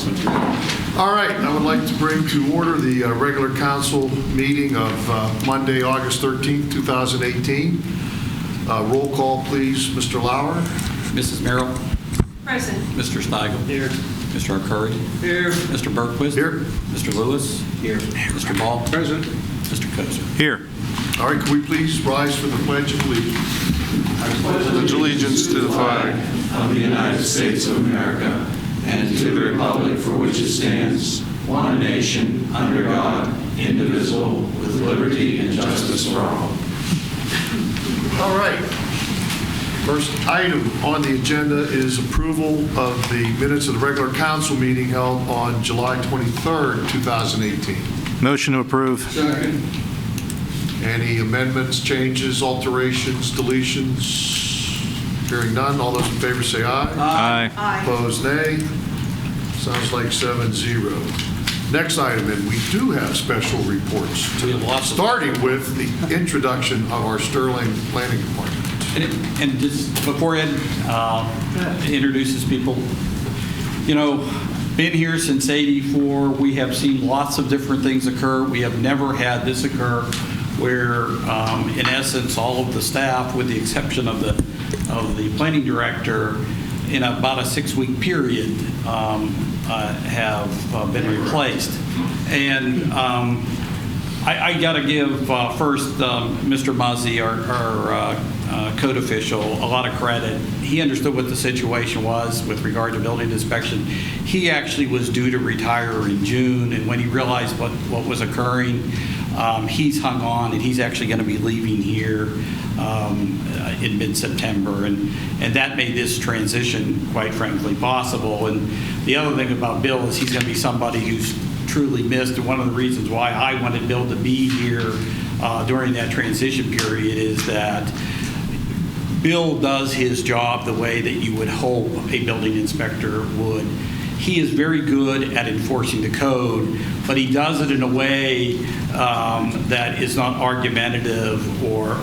All right, I would like to bring to order the regular council meeting of Monday, August 13th, 2018. Roll call, please. Mr. Lauer. Mrs. Merrill. Present. Mr. Steigel. Here. Mr. Arcuri. Here. Mr. Berquist. Here. Mr. Lewis. Here. Mr. Ball. Present. Mr. Kozer. Here. All right, can we please rise for the Pledge of Allegiance? Pledge allegiance to the flag of the United States of America and to the republic for which it stands, one nation, under God, indivisible, with liberty and justice for all. All right. First item on the agenda is approval of the minutes of the regular council meeting held on July 23rd, 2018. Motion to approve. Second. Any amendments, changes, alterations, deletions? Hearing none, all those in favor say aye. Aye. Aye. Opposed, nay. Sounds like 7-0. Next item, and we do have special reports, We have lots of- starting with the introduction of our Sterling Planning Department. And just before Ed introduces people, you know, been here since '84. We have seen lots of different things occur. We have never had this occur where, in essence, all of the staff, with the exception of the planning director, in about a 6-week period, have been replaced. And I got to give first Mr. Muzzy, our code official, a lot of credit. He understood what the situation was with regard to building inspection. He actually was due to retire in June, and when he realized what was occurring, he's hung on, and he's actually going to be leaving here in mid-September, and that made this transition, quite frankly, possible. And the other thing about Bill is he's going to be somebody who's truly missed, and one of the reasons why I wanted Bill to be here during that transition period is that Bill does his job the way that you would hope a building inspector would. He is very good at enforcing the code, but he does it in a way that is not argumentative or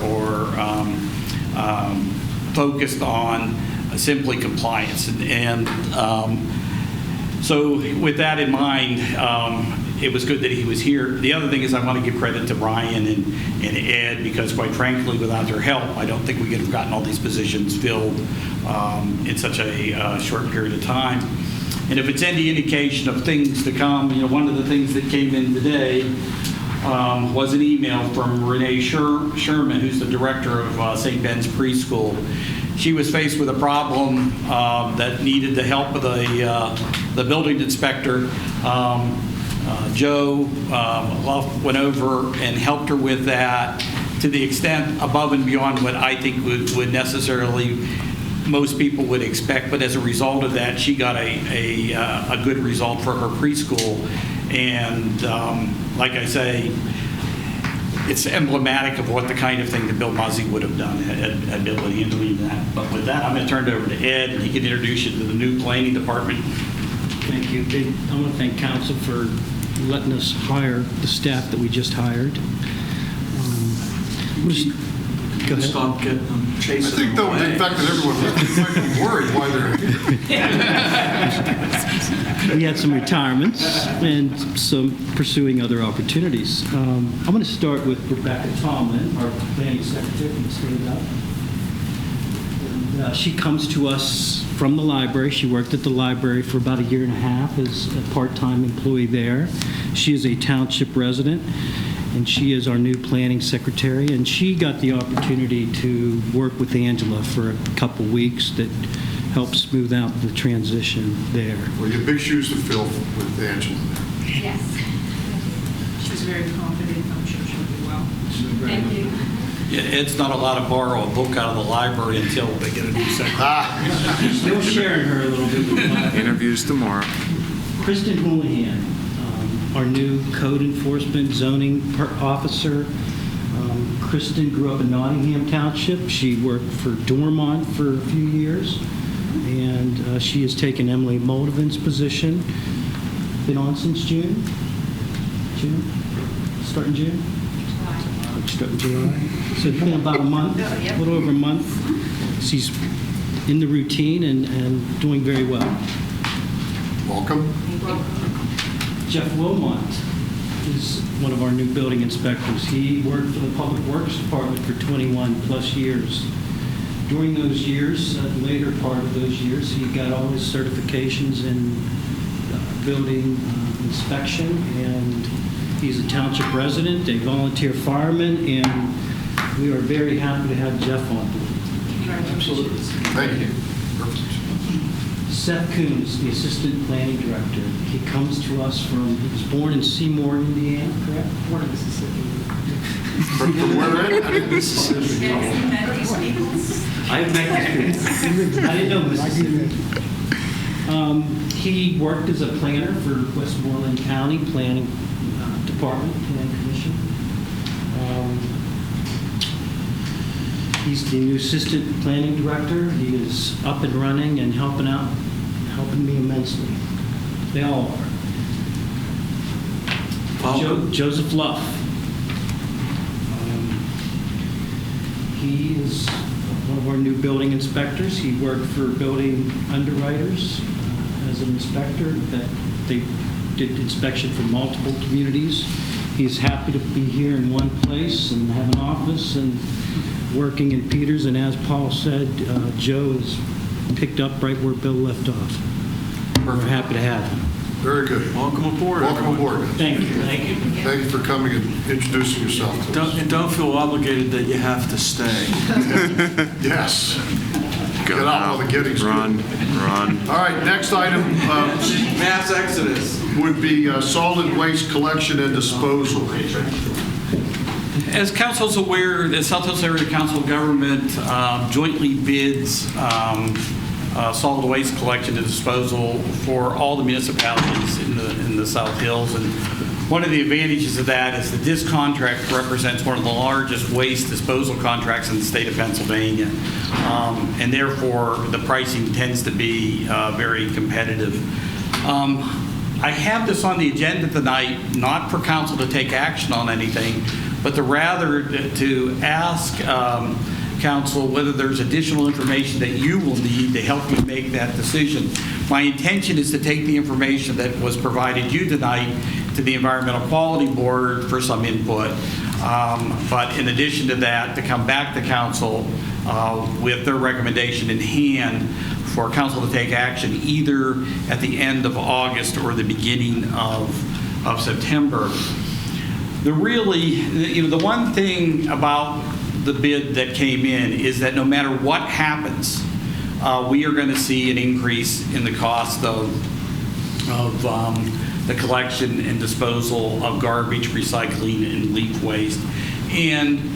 focused on simply compliance. And so with that in mind, it was good that he was here. The other thing is I want to give credit to Ryan and Ed, because quite frankly, without their help, I don't think we could have gotten all these positions filled in such a short period of time. And if it's any indication of things to come, you know, one of the things that came in today was an email from Renee Sherman, who's the director of St. Ben's Preschool. She was faced with a problem that needed the help of the building inspector. Joe went over and helped her with that to the extent above and beyond what I think would necessarily most people would expect. But as a result of that, she got a good result for her preschool. And like I say, it's emblematic of what the kind of thing that Bill Muzzy would have done had Bill been handling that. But with that, I'm going to turn it over to Ed, and he can introduce you to the new planning department. Thank you. I want to thank council for letting us hire the staff that we just hired. Go ahead. Stop getting them, I chasing think, though, them the away. fact that everyone might be worried why they're... We had some retirements and some pursuing other opportunities. I'm going to start with Rebecca Tomlin, our planning secretary. Can you stand up? And, she comes to us from the library. She worked at the library for about 1.5 years as a part-time employee there. She is a township resident, and she is our new planning secretary. And she got the opportunity to work with Angela for a couple weeks that helped smooth out the transition there. Well, you have big shoes to fill with Angela. Yes. She's very confident. I'm sure she'll do well. Thank you. Yeah, Ed's not allowed to borrow a book out of the library until they get a new secretary. Still sharing her a little bit with my Interviews tomorrow. Kristen Houlihan, our new code enforcement zoning officer. Kristen grew up in Nottingham Township. She worked for Dormont for a few years, and she has taken Emily Moldovan's position. Been on since June? Starting June? Starting July. So it's been about a month, a little over a month. She's in the routine and doing very well. Welcome. Jeff Wilmot is one of our new building inspectors. He worked for the Public Works Department for 21 plus years. During those years, the later part of those years, he got all his certifications in building inspection, and he's a township resident, a volunteer fireman, and we are very happy to have Jeff on board. Congratulations. Thank you. Seth Coons, the Assistant Planning Director. He comes to us he was born in Seymour, Indiana, correct? Born in Mississippi. From where in? I didn't I've met these people. I didn't know Mississippi. He worked as a planner for Westmoreland County Planning Department, Planning Commission. He's the new Assistant Planning Director. He is up and running and helping me immensely. They all are. Joseph Luff. He is one of our new building inspectors. He worked for building underwriters as an inspector. They did inspection for multiple communities. He's happy to be here in one place and have an office and working in Peters. And as Paul said, Joe is picked up right where Bill left off. We're happy to have him. Very good. Welcome aboard. Welcome aboard. Thank you. Thank you. Thank you for coming and introducing yourself to us. Don't feel obligated that you have to stay. Yes. Go Get out while the getting's good. Run. All right, next item Mass exodus. would be solid waste collection and disposal. As council's aware, the South Hills Area Council of Government jointly bids solid waste collection and disposal for all the municipalities in the South Hills. And one of the advantages of that is that this contract represents one of the largest waste disposal contracts in the state of Pennsylvania. And therefore, the pricing tends to be very competitive. I have this on the agenda tonight, not for council to take action on anything, but rather to ask council whether there's additional information that you will need to help you make that decision. My intention is to take the information that was provided you tonight to the Environmental Quality Board for some input. But in addition to that, to come back to council with their recommendation in hand for council to take action either at the end of August or the beginning of September. The one thing about the bid that came in is that no matter what happens, we are going to see an increase in the cost of the collection and disposal of garbage, recycling, and leaf waste. And,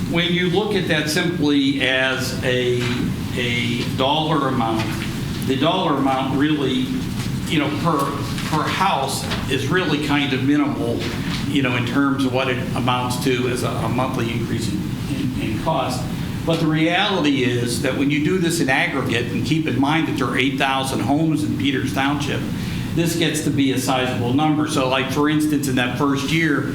when you look at that simply as a dollar amount, the dollar amount really, per house is really kind of minimal, in terms of what it amounts to as a monthly increase in cost. But the reality is that when you do this in aggregate, and keep in mind that there are 8,000 homes in Peters Township, this gets to be a sizable number. So like, for instance, in that first year,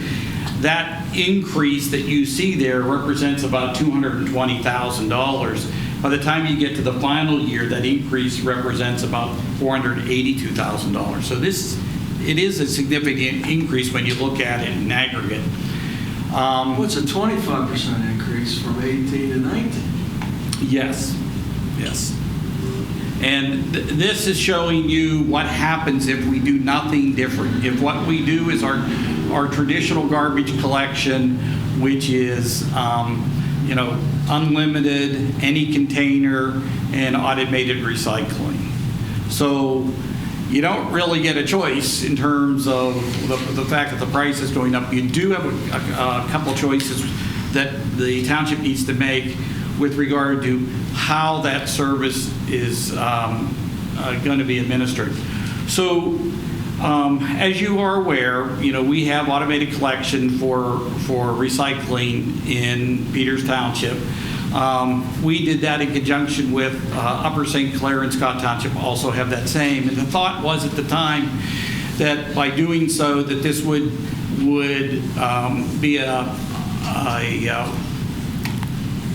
that increase that you see there represents about $220,000. By the time you get to the final year, that increase represents about $482,000. So it is a significant increase when you look at it in aggregate. What's a 25% increase from 18 to 19? Yes. And this is showing you what happens if we do nothing different. If what we do is our traditional garbage collection, which is unlimited, any container, and automated recycling. So you don't really get a choice in terms of the fact that the price is going up. You do have a couple choices that the township needs to make with regard to how that service is going to be administered. So as you are aware, we have automated collection for recycling in Peters Township. We did that in conjunction with Upper St. Clair and Scott Township also have that same. And the thought was at the time that by doing so that this would be a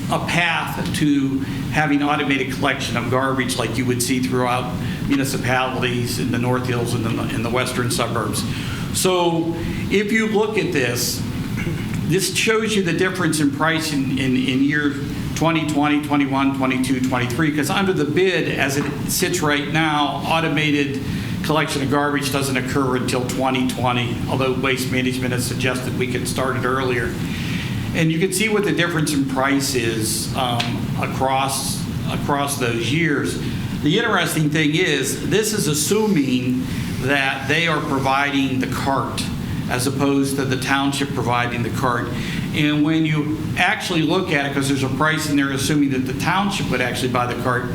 path to having automated collection of garbage like you would see throughout municipalities in the North Hills and in the western suburbs. So if you look at this, this shows you the difference in price in year 2020, 21, 22, 23, because under the bid, as it sits right now, automated collection of garbage doesn't occur until 2020, although Waste Management has suggested we could start it earlier. And you can see what the difference in price is across those years. The interesting thing is, this is assuming that they are providing the cart as opposed to the township providing the cart. And when you actually look at it, because there's a price in there assuming that the township would actually buy the cart,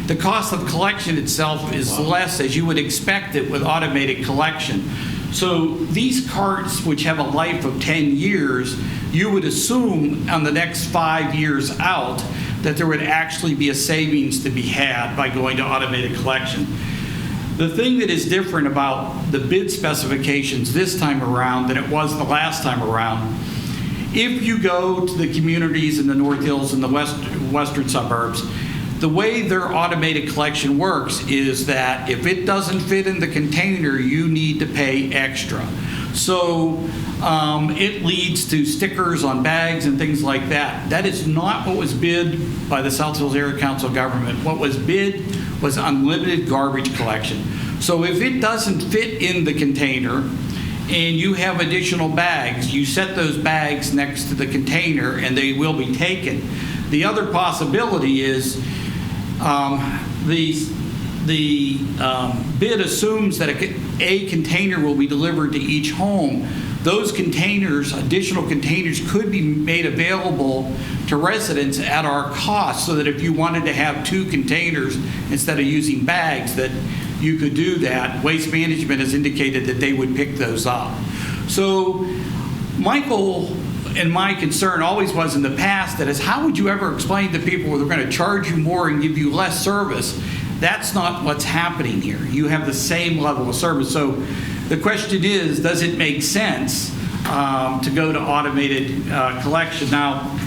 the cost of collection itself is less, as you would expect it with automated collection. So these carts, which have a life of 10 years, you would assume on the next 5 years out that there would actually be a savings to be had by going to automated collection. The thing that is different about the bid specifications this time around than it was the last time around, if you go to the communities in the North Hills and the western suburbs, the way their automated collection works is that if it doesn't fit in the container, you need to pay extra. So it leads to stickers on bags and things like that. That is not what was bid by the South Hills Area Council government. What was bid was unlimited garbage collection. So if it doesn't fit in the container and you have additional bags, you set those bags next to the container and they will be taken. The other possibility is the bid assumes that a container will be delivered to each home. Those containers, additional containers, could be made available to residents at our cost, so that if you wanted to have 2 containers instead of using bags, that you could do that. Waste Management has indicated that they would pick those up. So Michael and my concern always was in the past that is, how would you ever explain to people they're going to charge you more and give you less service? That's not what's happening here. You have the same level of service. So the question is, does it make sense to go to automated collection? Now,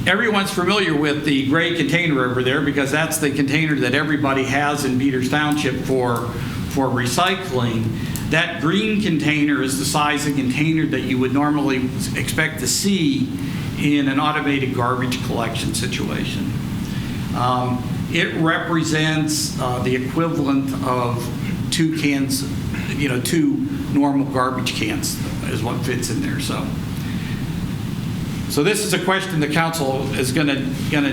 everyone's familiar with the gray container over there because that's the container that everybody has in Peters Township for recycling. That green container is the size of container that you would normally expect to see in an automated garbage collection situation. It represents the equivalent of 2 cans, 2 normal garbage cans is what fits in there. So this is a question the council is going to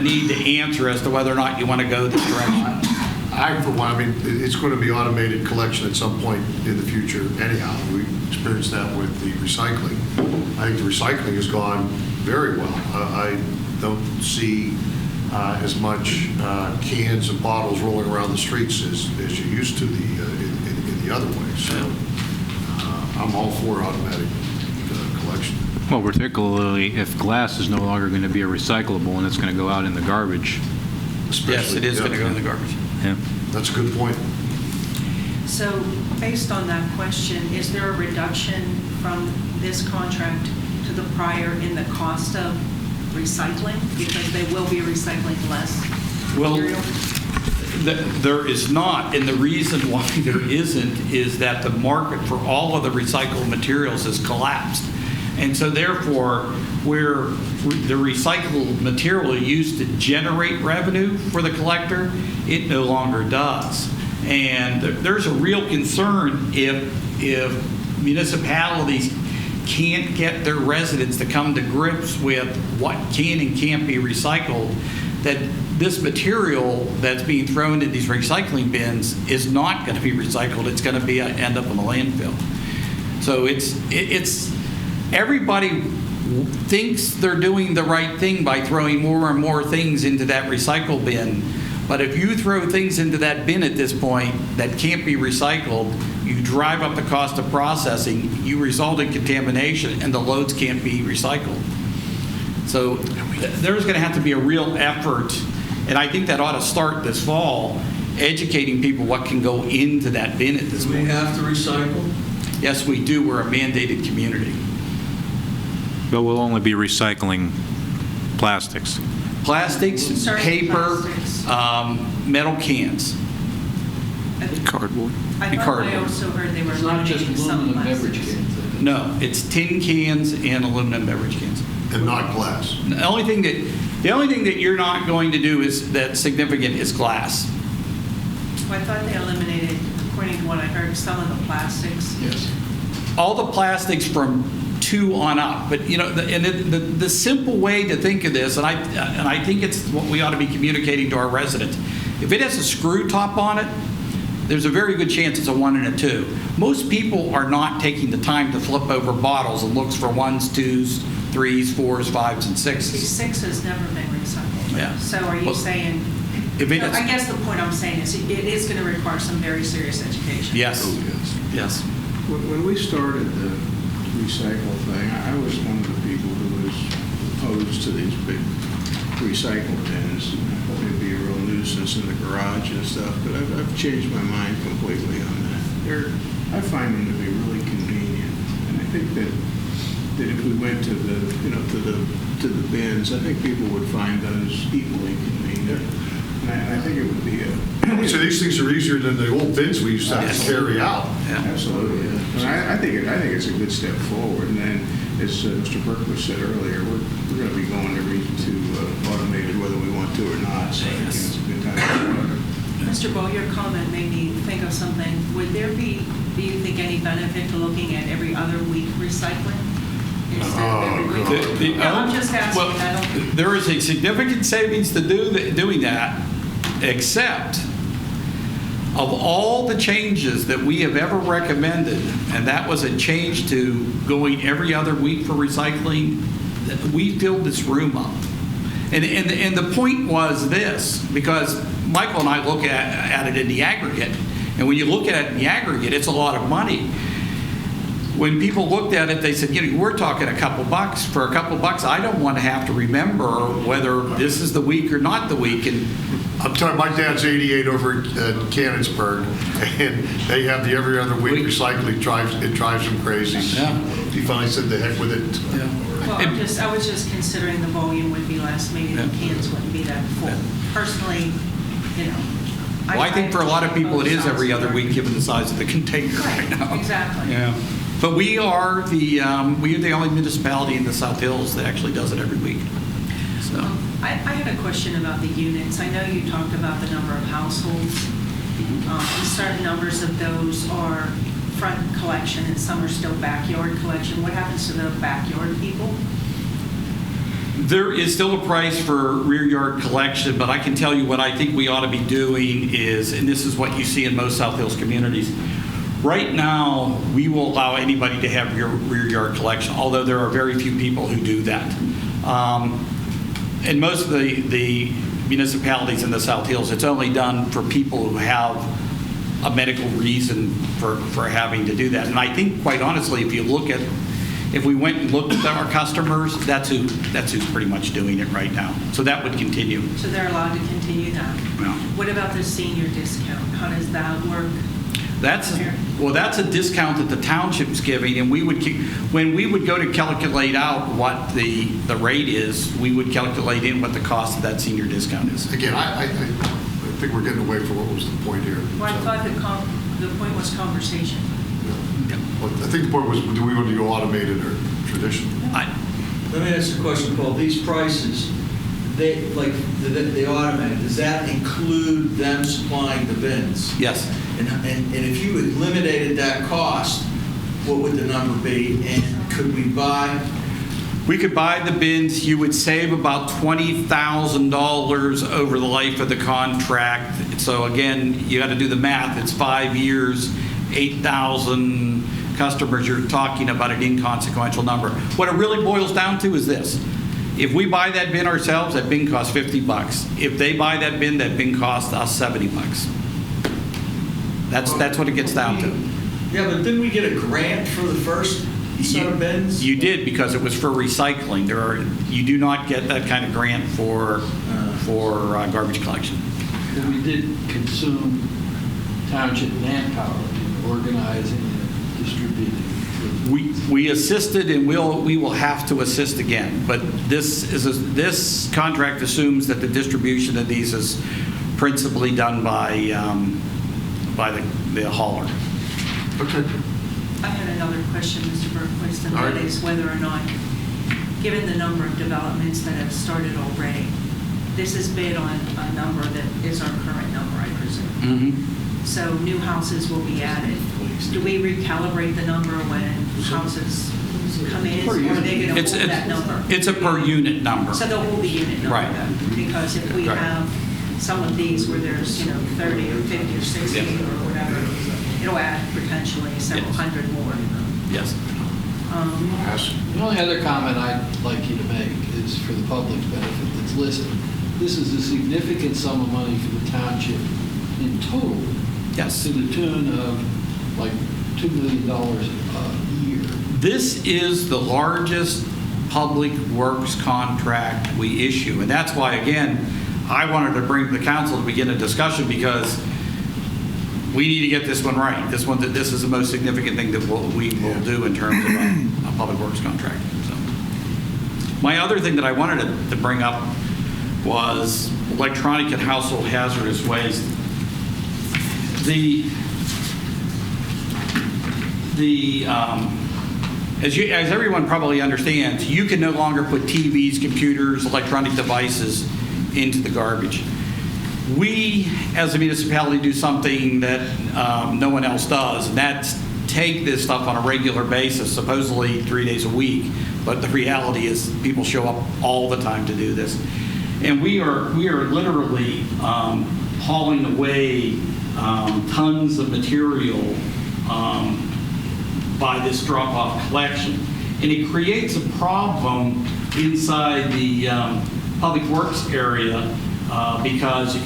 need to answer as to whether or not you want to go this direction. For one, I mean, it's going to be automated collection at some point in the future anyhow. We experienced that with the recycling. I think the recycling has gone very well. I don't see as much cans and bottles rolling around the streets as you used to in the other way. So I'm all for automatic collection. Well, particularly if glass is no longer going to be a recyclable and it's going to go out in the garbage. Yes, it is going to go in the garbage. Yeah. That's a good point. So based on that question, is there a reduction from this contract to the prior in the cost of recycling? Because they will be recycling less material? There is not, and the reason why there isn't is that the market for all of the recycled materials has collapsed. And so therefore, where the recycled material used to generate revenue for the collector, it no longer does. And there's a real concern if municipalities can't get their residents to come to grips with what can and can't be recycled, that this material that's being thrown in these recycling bins is not going to be recycled. It's going to end up in the landfill. So it's everybody thinks they're doing the right thing by throwing more and more things into that recycle bin. But if you throw things into that bin at this point that can't be recycled, you drive up the cost of processing, you result in contamination, and the loads can't be recycled. So there's going to have to be a real effort, and I think that ought to start this fall, educating people what can go into that bin at this Do we point. have to recycle? Yes, we do. We're a mandated community. But we'll only be recycling plastics. Plastics, Certain paper, plastics. metal cans. Cardboard. I And thought I cardboard. also heard they were It's not just eliminating some aluminum beverage plastics. cans. No, it's tin cans and aluminum beverage cans. And not glass. The only thing that you're not going to do is that's significant is glass. Well, I thought they eliminated, according to what I heard, some of the plastics. Yes. All the plastics from 2 on up. But you know, the simple way to think of this, and I think it's what we ought to be communicating to our residents. If it has a screw top on it, there's a very good chance it's a 1 and a 2. Most people are not taking the time to flip over bottles and looks for 1s, 2s, 3s, 4s, 5s, and 6s. 6 has never been recycled. Yeah. So are you Well, saying, if it no, is- I guess the point I'm saying is it is going to require some very serious education. Yes. Yes. When we started the recycle thing, I was one of the people who was opposed to these big recycle bins. I thought they'd be a real nuisance in the garage and stuff, but I've changed my mind completely on that. I find them to be really convenient, and I think that if we went to the bins, I think people would find those equally convenient. And I think it would be So these things are easier than the old bins we used to have to carry out. Absolutely. And I think it's a good step forward. And then, as Mr. Berkowitz said earlier, we're going to be going to automated whether we want to or not. So I think it's a good time to start. Mr. Bo, your comment made me think of something. Would there be, do you think, any benefit to looking at every other week recycling? Instead of every week? No, I'm just asking. Well, I don't- there is a significant savings to doing that, except of all the changes that we have ever recommended, and that was a change to going every other week for recycling, we filled this room up. And the point was this, because Michael and I look at it in the aggregate, and when you look at it in the aggregate, it's a lot of money. When people looked at it, they said, you know, we're talking a couple bucks. For a couple bucks, I don't want to have to remember whether this is the week or not the week. And I'm telling my dad's 88 over at Cannonsburg, and they have the every other week recycling. It drives him crazy. Yeah. He finally said, "The heck with it." Well, I was just considering the volume would be less, maybe the cans wouldn't be that full. Personally, you know. Well, I think for a lot of people, it is every other week, given the size of the container right now. Right, exactly. Yeah. But we are the only municipality in the South Hills that actually does it every week. So. I had a question about the units. I know you talked about the number of households. Certain numbers of those are front collection and some are still backyard collection. What happens to the backyard people? There is still a price for rear yard collection, but I can tell you what I think we ought to be doing is, and this is what you see in most South Hills communities, right now we will allow anybody to have rear yard collection, although there are very few people who do that. In most of the municipalities in the South Hills, it's only done for people who have a medical reason for having to do that. And I think, quite honestly, if we went and looked at our customers, that's who's pretty much doing it right now. So that would continue. So they're allowed to continue that? Yeah. What about the senior discount? How does that work? That's a discount that the township's giving, and when we would go to calculate out what the rate is, we would calculate in what the cost of that senior discount is. Again, I think we're getting away from what was the point here. Well, I So, thought the point was conversation. well, I think the point was, do we want to go automated or traditional? Let me ask you a question, Paul. These prices, they automated, does that include them supplying the bins? Yes. And if you eliminated that cost, what would the number be? And could we buy? We could buy the bins. You would save about $20,000 over the life of the contract. So again, you got to do the math. It's 5 years, 8,000 customers. You're talking about an inconsequential number. What it really boils down to is this. If we buy that bin ourselves, that bin costs $50. If they buy that bin costs us $70. That's what it gets down to. Yeah, but didn't we get a grant for the first set of bins? You did, because it was for recycling. You do not get that kind of grant for garbage collection. But we did consume township manpower in organizing and distributing. We assisted, and we will have to assist again. But this contract assumes that the distribution of these is principally done by the hauler. Okay. I had another question, Mr. Berquist, and All that right. is whether or not, given the number of developments that have started already, this is bid on a number that is our current number, I presume. Mm-hmm. So new houses will be added. Do we recalibrate the number when houses come in, or are they going to It's, hold that number? it's a per unit number. So they'll hold the unit number, Right. though, because if we Right. have some of these where there's, 30 or 50 or 60 Yeah. or whatever, it'll add potentially several Yes. hundred more. Yes. The only other comment I'd like you to make is for the public's benefit that's listed. This is a significant sum of money for the township in total. Yes. To the tune of like $2 million a year. This is the largest public works contract we issue. And that's why, again, I wanted to bring the council to begin a discussion, because we need to get this one right. This is the most significant thing that we will do in terms of a public works contract. So, my other thing that I wanted to bring up was electronic and household hazardous waste. As everyone probably understands, you can no longer put TVs, computers, electronic devices into the garbage. We, as a municipality, do something that no one else does, and that's take this stuff on a regular basis, supposedly 3 days a week, but the reality is people show up all the time to do this. And we are literally hauling away tons of material by this drop-off collection. And it creates a problem inside the public works area because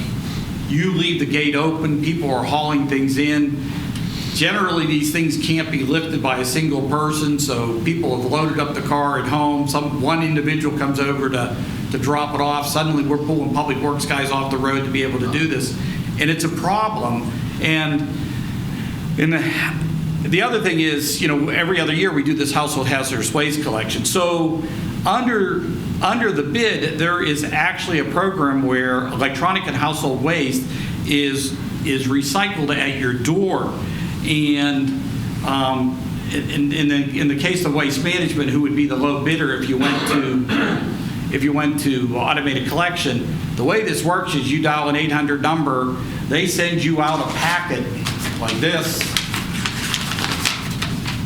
you leave the gate open, people are hauling things in. Generally, these things can't be lifted by a single person, so people have loaded up the car at home. One individual comes over to drop it off. Suddenly, we're pulling public works guys off the road to be able to do this. And it's a problem. And the other thing is, every other year we do this household hazardous waste collection. So under the bid, there is actually a program where electronic and household waste is recycled at your door. And in the case of waste management, who would be the low bidder if you went to automated collection, the way this works is you dial an 800 number, they send you out a packet like this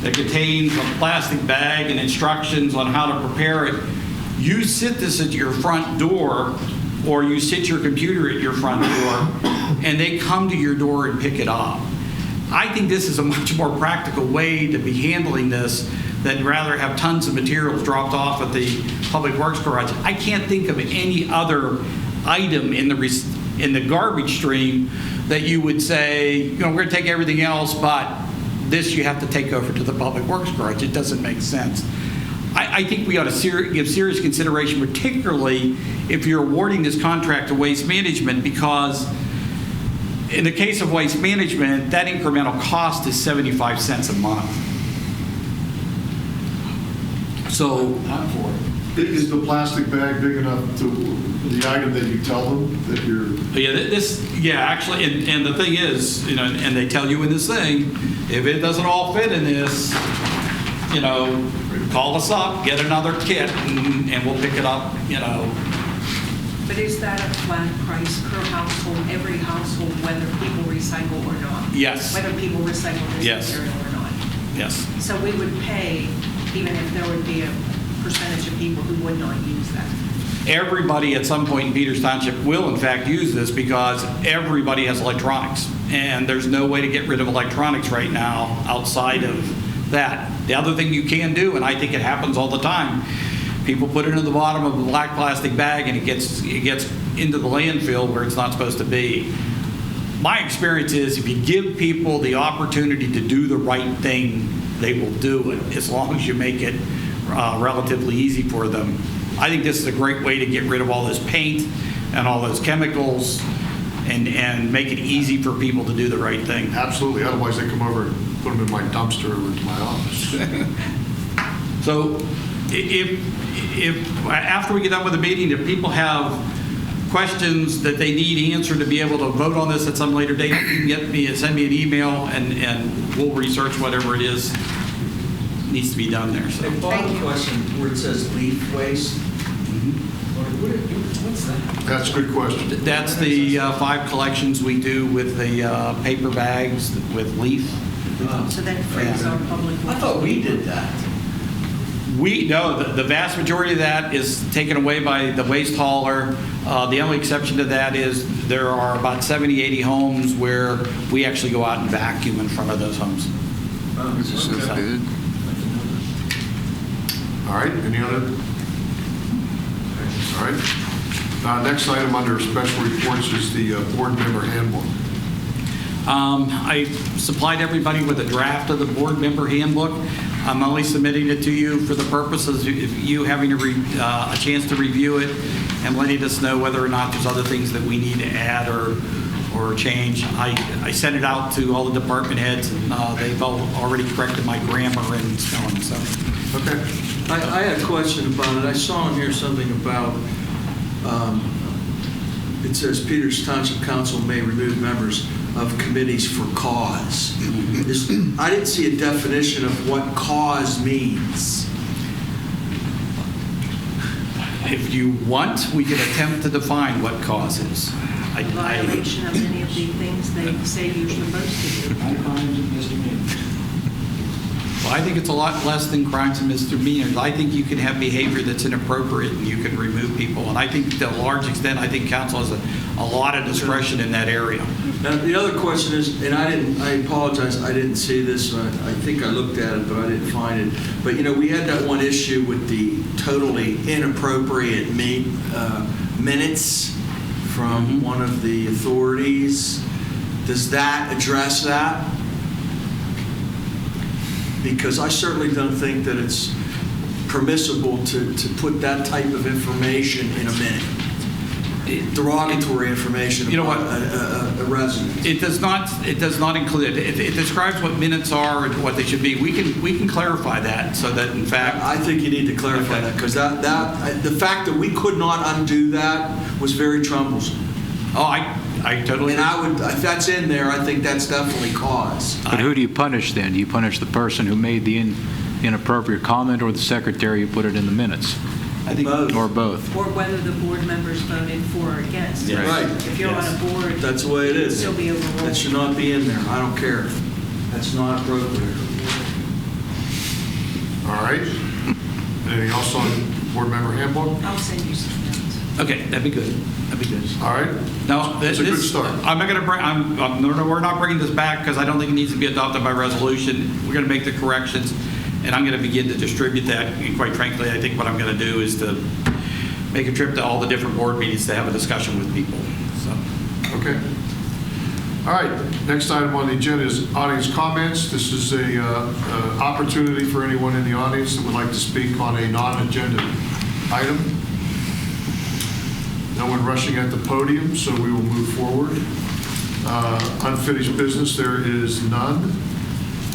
that contains a plastic bag and instructions on how to prepare it. You sit this at your front door, or you sit your computer at your front door, and they come to your door and pick it up. I think this is a much more practical way to be handling this than rather have tons of materials dropped off at the public works garage. I can't think of any other item in the garbage stream that you would say, we're going to take everything else, but this you have to take over to the public works garage. It doesn't make sense. I think we ought to give serious consideration, particularly if you're awarding this contract to Waste Management, because in the case of Waste Management, that incremental cost is 75 cents a month. So, I'm for it. Is the plastic bag big enough to the item that you tell them that you're... actually, and the thing is, and they tell you in this thing, if it doesn't all fit in this, call us up, get another kit, and we'll pick it up, But is that a flat price per household, every household, whether people recycle or not? Yes. Whether people recycle this Yes. material or not? Yes. So we would pay, even if there would be a percentage of people who would not use that? Everybody at some point in Peters Township will in fact use this, because everybody has electronics, and there's no way to get rid of electronics right now outside of that. The other thing you can do, and I think it happens all the time, people put it in the bottom of a black plastic bag and it gets into the landfill where it's not supposed to be. My experience is if you give people the opportunity to do the right thing, they will do it, as long as you make it relatively easy for them. I think this is a great way to get rid of all this paint and all those chemicals and make it easy for people to do the right thing. Absolutely. Otherwise, they come over and put them in my dumpster or into my office. So if after we get done with the meeting, if people have questions that they need answered to be able to vote on this at some later date, you can send me an email, and we'll research whatever it is needs to be done there. So. Hey, Bob, Thank you. a question where it says leaf waste. What's that? That's a good question. That's the 5 collections we do with the paper bags with leaf. So that frees our public. I thought we did that. The vast majority of that is taken away by the waste hauler. The only exception to that is there are about 70, 80 homes where we actually go out and vacuum in front of those homes. All right, any other? All right. Next item under special reports is the board member handbook. I supplied everybody with a draft of the board member handbook. I'm only submitting it to you for the purposes of you having a chance to review it and letting us know whether or not there's other things that we need to add or change. I sent it out to all the department heads, and they've already corrected my grammar and spelling. So, Okay. I had a question about it. I saw in here something about, it says Peters Township Council may remove members of committees for cause. I didn't see a definition of what cause means. if you want, we can attempt to define what cause is. Violation of any of the things they say you're supposed to do. Crimes and misdemeanors. Well, I think it's a lot less than crimes and misdemeanors. I think you can have behavior that's inappropriate and you can remove people. And I think to a large extent, I think council has a lot of discretion in that area. Now, the other question is, and I apologize, I didn't see this. I think I looked at it, but I didn't find it. But, we had that one issue with the totally inappropriate minutes from one of the authorities. Does that address that? Because I certainly don't think that it's permissible to put that type of information in a minute. Derogatory information about a resident. It does not include it. It describes what minutes are and what they should be. We can clarify that so that in fact. I think you need to clarify that, because the fact that we could not undo that was very troublesome. Oh, I totally. And if that's in there, I think that's definitely cause. But who do you punish then? Do you punish the person who made the inappropriate comment or the secretary who put it in the minutes? I think both. Or both? Or whether the board members voted for or against. Yes. Right. If you're on a board. That's the way it is. Still be overruled. That should not be in there. I don't care. That's not appropriate. All right. Anything else on board member handbook? I'll send you some notes. Okay, that'd be good. That'd be good. All right. No, That's a good start. I'm not going to bring. No, we're not bringing this back because I don't think it needs to be adopted by resolution. We're going to make the corrections, and I'm going to begin to distribute that. And quite frankly, I think what I'm going to do is to make a trip to all the different board meetings to have a discussion with people. So. Okay. All right. Next item on the agenda is audience comments. This is a opportunity for anyone in the audience that would like to speak on a non-agenda item. No one rushing at the podium, so we will move forward. Unfinished business, there is none.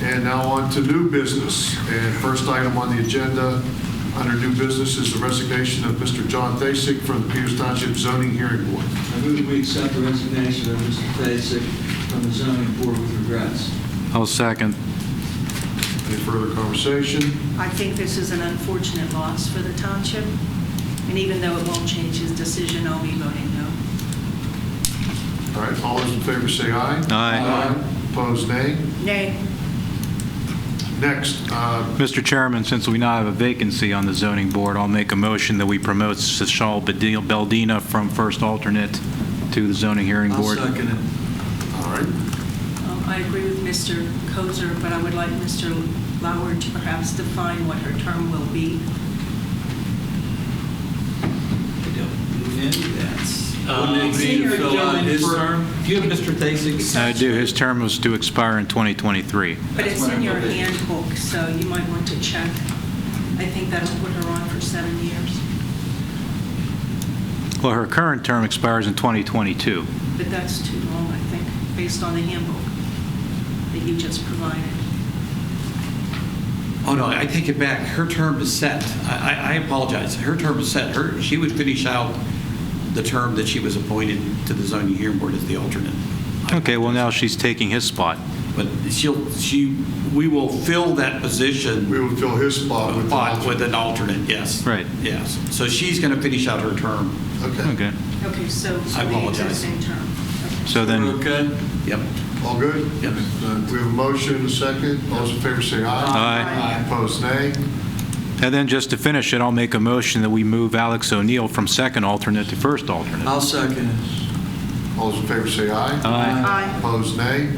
And now on to new business. And first item on the agenda under new business is the resignation of Mr. John Thasek from the Peters Township Zoning Hearing Board. I move we accept the resignation of Mr. Thasek from the zoning board with regrets. I'll second. Any further conversation? I think this is an unfortunate loss for the township, and even though it won't change his decision, I'll be voting no. All right, all those in favor say aye. Aye. Opposed, nay. Nay. Next, Mr. Chairman, since we now have a vacancy on the zoning board, I'll make a motion that we promote Sashal Beldina from first alternate to the zoning hearing I'll board. second it. all right. I agree with Mr. Kozer, but I would like Mr. Lauer to perhaps define what her term will be. Wouldn't it be to fill out his term? Do you have Mr. Thasek? I do. His term was to expire in 2023. But it's in your handbook, so you might want to check. I think that'll put her on for 7 years, Well, her current term expires in 2022. but that's too long, I think, based on the handbook that you just provided. Oh, no, I take it back. Her term is set. I apologize. Her term is set. She would finish out the term that she was appointed to the zoning hearing board as the alternate. Okay, well, now she's taking his spot. But we will fill that position. We would fill his spot with the alternate. With an alternate, yes. Right. Yes. So she's going to finish out her term. Okay. Okay. Okay, so I the apologize. existing term. Okay. So then, Okay? Yep. All good? Yep. We have a motion, a second. All those in favor say aye. Aye. Opposed, nay. and then just to finish it, I'll make a motion that we move Alex O'Neill from second alternate to first alternate. I'll second it. All those in favor say aye. Aye. Opposed, nay.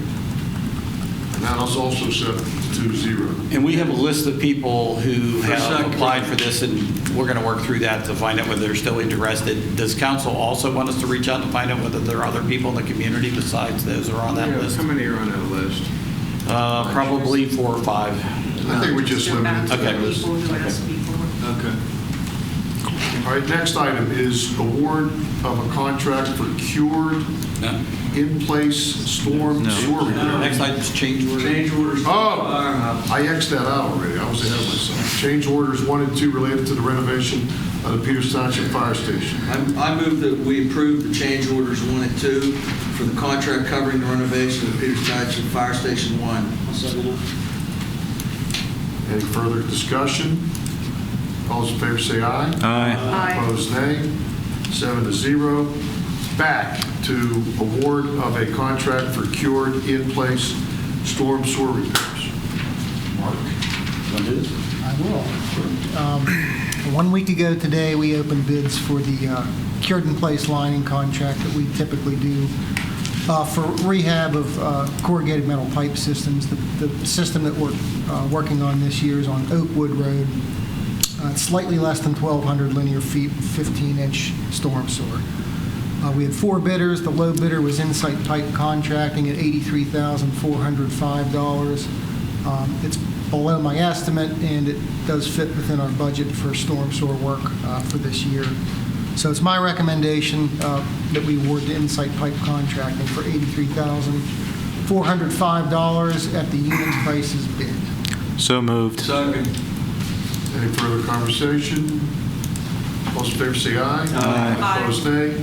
And that is also set to 2-0. And we have a list of people who have second. applied for this, and we're going to work through that to find out whether they're still interested. Does council also want us to reach out and find out whether there are other people in the community besides those who are on that list? How many are on that list? Probably 4 or 5. I think we just Go limit back it to to that the list. people who asked before. Okay. All right, next item is award of a contract for cured, No. in-place storm No. sewer repair. Next item is change order. Change orders. Oh, I X'd that out already. I was ahead of myself. Change orders 1 and 2 related to the renovation of the Peters Township Fire Station. I move that we approve the change orders 1 and 2 for the contract covering the renovation of the Peters Township Fire Station 1. Any further discussion? All those in favor say aye. Aye. Aye. Opposed, nay. 7-0. Back to award of a contract for cured in-place storm sewer repairs. Mark? Want to do this? I will. 1 week ago today, we opened bids for the cured in place lining contract that we typically do for rehab of corrugated metal pipe systems. The system that we're working on this year is on Oakwood Road. It's slightly less than 1,200 linear feet, 15-inch storm sewer. We had 4 bidders. The low bidder was Insight Pipe Contracting at $83,405. It's below my estimate, and it does fit within our budget for storm sewer work for this year. So it's my recommendation that we award to Insight Pipe Contracting for $83,405 at the unit prices bid. So moved. Second. Any further conversation? All those in favor say aye. Aye. Opposed, nay.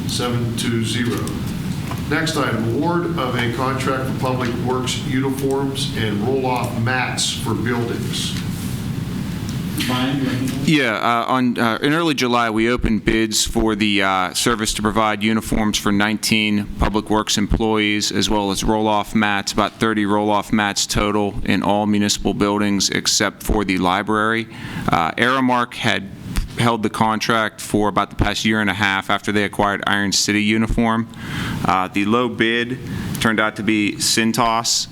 7-0. Next item, award of a contract for Public Works uniforms and roll-off mats for buildings. Yeah, in early July, we opened bids for the service to provide uniforms for 19 Public Works employees, as well as roll-off mats, about 30 roll-off mats total in all municipal buildings except for the library. Aramark had held the contract for about the past year and a half after they acquired Iron City Uniform. The low bid turned out to be Cintas.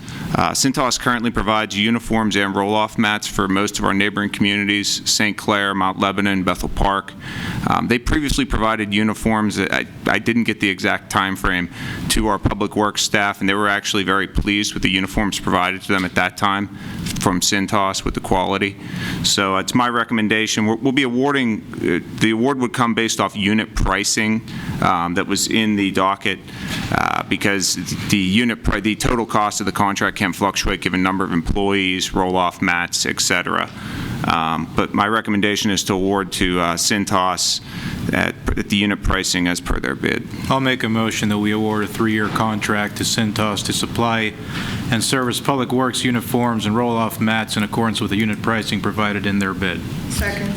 Cintas currently provides uniforms and roll-off mats for most of our neighboring communities, St. Clair, Mount Lebanon, Bethel Park. They previously provided uniforms, I didn't get the exact time frame, to our Public Works staff, and they were actually very pleased with the uniforms provided to them at that time from Cintas with the quality. So it's my recommendation. We'll be awarding, the award would come based off unit pricing that was in the docket because the total cost of the contract can fluctuate given number of employees, roll-off mats, et cetera. But my recommendation is to award to Cintas at the unit pricing as per their bid. I'll make a motion that we award a 3-year contract to Cintas to supply and service Public Works uniforms and roll-off mats in accordance with the unit pricing provided in their bid. Second.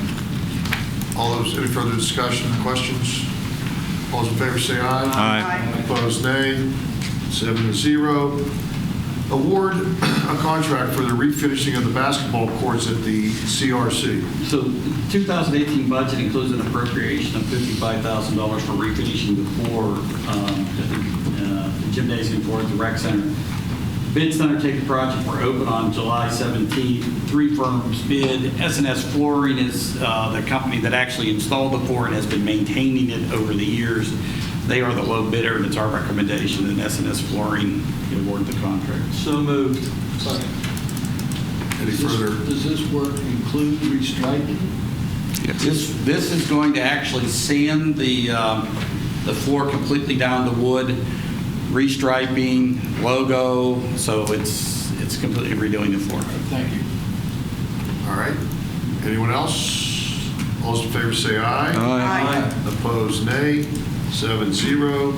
All those, any further discussion, questions? All those in favor say aye. Aye. Opposed, nay. 7-0. Award a contract for the refinishing of the basketball courts at the CRC. So the 2018 budget includes an appropriation of $55,000 for refinishing the floor at the gymnasium floor at the rec center. Bids to undertake the project were open on July 17th. 3 firms bid. S&S Flooring is the company that actually installed the floor and has been maintaining it over the years. They are the low bidder, and it's our recommendation that S&S Flooring be awarded the contract. So moved. Any further? Does this work include restriping? This is going to actually sand the floor completely down to wood, restriping, logo, so it's completely redoing the floor. Thank you. All right. Anyone else? All those in favor say aye. Aye. Opposed, nay. 7-0.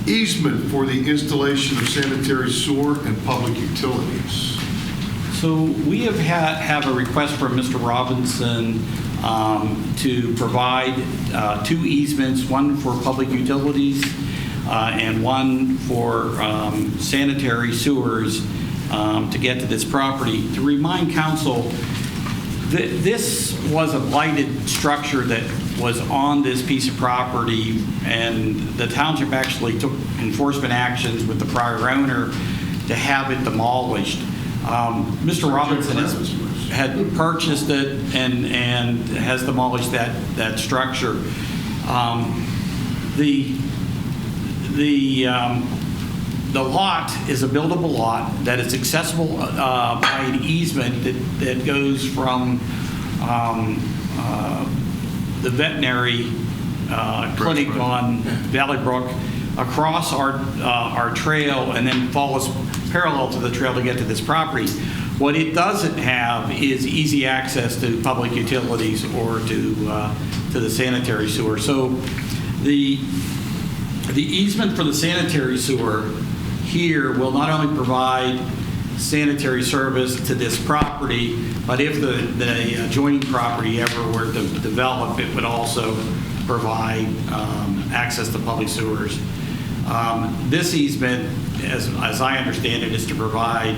Easement for the installation of sanitary sewer and public utilities. So we have a request from Mr. Robinson to provide 2 easements, one for public utilities and one for sanitary sewers to get to this property. To remind council, this was a blighted structure that was on this piece of property, and the township actually took enforcement actions with the prior owner to have it demolished. Mr. Robinson had purchased it and has demolished that structure. The lot is a buildable lot that is accessible by an easement that goes from the veterinary clinic on Valley Brook across our trail and then follows parallel to the trail to get to this property. What it doesn't have is easy access to public utilities or to the sanitary sewer. So the easement for the sanitary sewer here will not only provide sanitary service to this property, but if the adjoining property ever were to develop, it would also provide access to public sewers. This easement, as I understand it, is to provide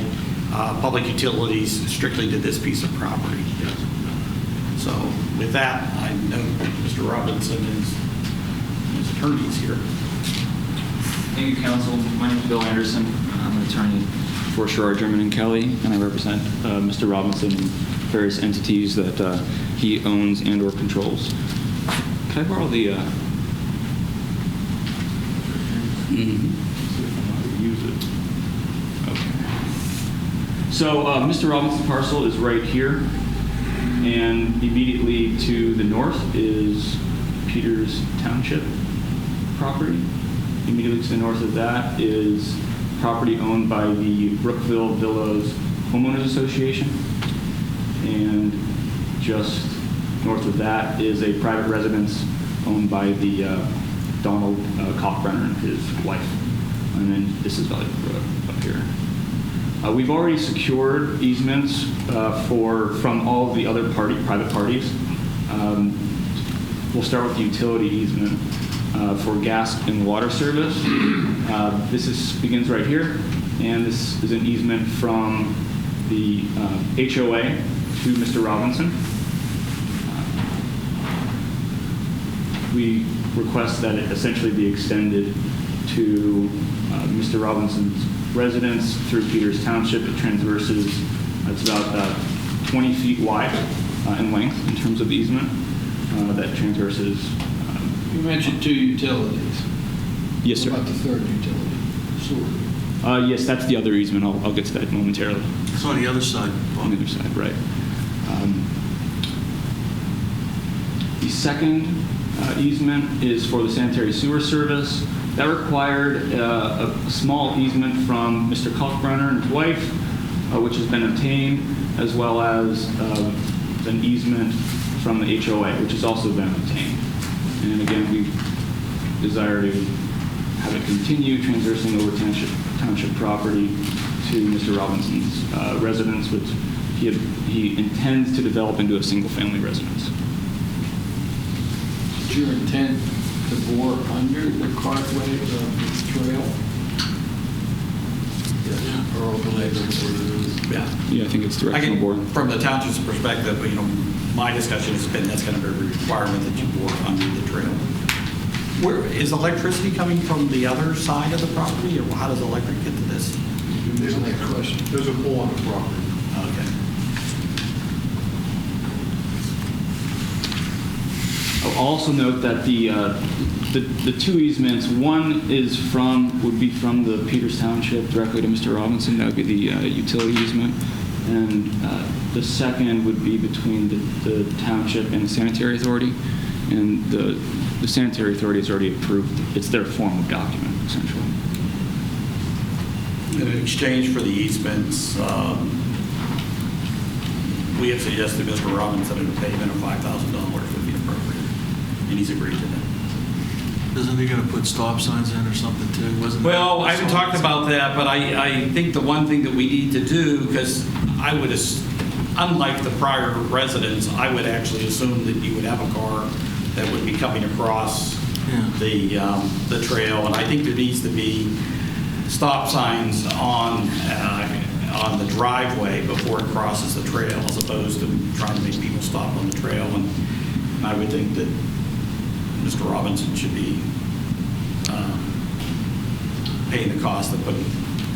public utilities strictly to this piece of property. So with that, I know Mr. Robinson is his attorney's here. Thank you, Council. My name is Bill Anderson. I'm an attorney for Sherrard, German, and Kelly, and I represent Mr. Robinson and various entities that he owns and or controls. Can I borrow the... Use it. Okay. So Mr. Robinson's parcel is right here, and immediately to the north is Peters Township property. Immediately to the north of that is property owned by the Brookville Villas Homeowners Association. And just north of that is a private residence owned by the Donald Kalkbrenner and his wife. And then this is Valley Brook up here. We've already secured easements from all of the other private parties. We'll start with the utility easement for gas and water service. This begins right here, and this is an easement from the HOA to Mr. Robinson. We request that it essentially be extended to Mr. Robinson's residence through Peters Township. It transverses, it's about 20 feet wide in length in terms of easement. That transverses. You mentioned 2 utilities. Yes, sir. What about the third utility? Sewer. Yes, that's the other easement. I'll get to that momentarily. It's on the other side. On the other side, right. The second easement is for the sanitary sewer service. That required a small easement from Mr. Kalkbrenner and his wife, which has been obtained, as well as an easement from the HOA, which has also been obtained. And again, we desire to have it continue transversing over township property to Mr. Robinson's residence, which he intends to develop into a single-family residence. Is your intent to bore under the cartway of the trail? Yeah. Or overlay the Yeah. Yeah, I think it's directional boring. From the township's perspective, my discussion has been that's going to be a requirement that you bore under the trail. Where is electricity coming from the other side of the property, or how does electric get to this? There's another question. There's a pole on the property. Okay. I'll also note that the 2 easements, one would be from the Peters Township directly to Mr. Robinson. That would be the utility easement. And the second would be between the township and the sanitary authority. And the sanitary authority has already approved. It's their form of document, essentially. In exchange for the easements, we have suggested Mr. Robinson a payment of $5,000 would be appropriate, and he's agreed to that. Isn't he going to put stop signs in or something too? Wasn't that- Well, I haven't talked about that, but I think the one thing that we need to do, because I would, unlike the prior residents, I would actually assume that you would have a car that would be coming across the trail, and I think there needs to be stop signs on the driveway before it crosses the trail, as opposed to trying to make people stop on the trail. And I would think that Mr. Robinson should be paying the cost of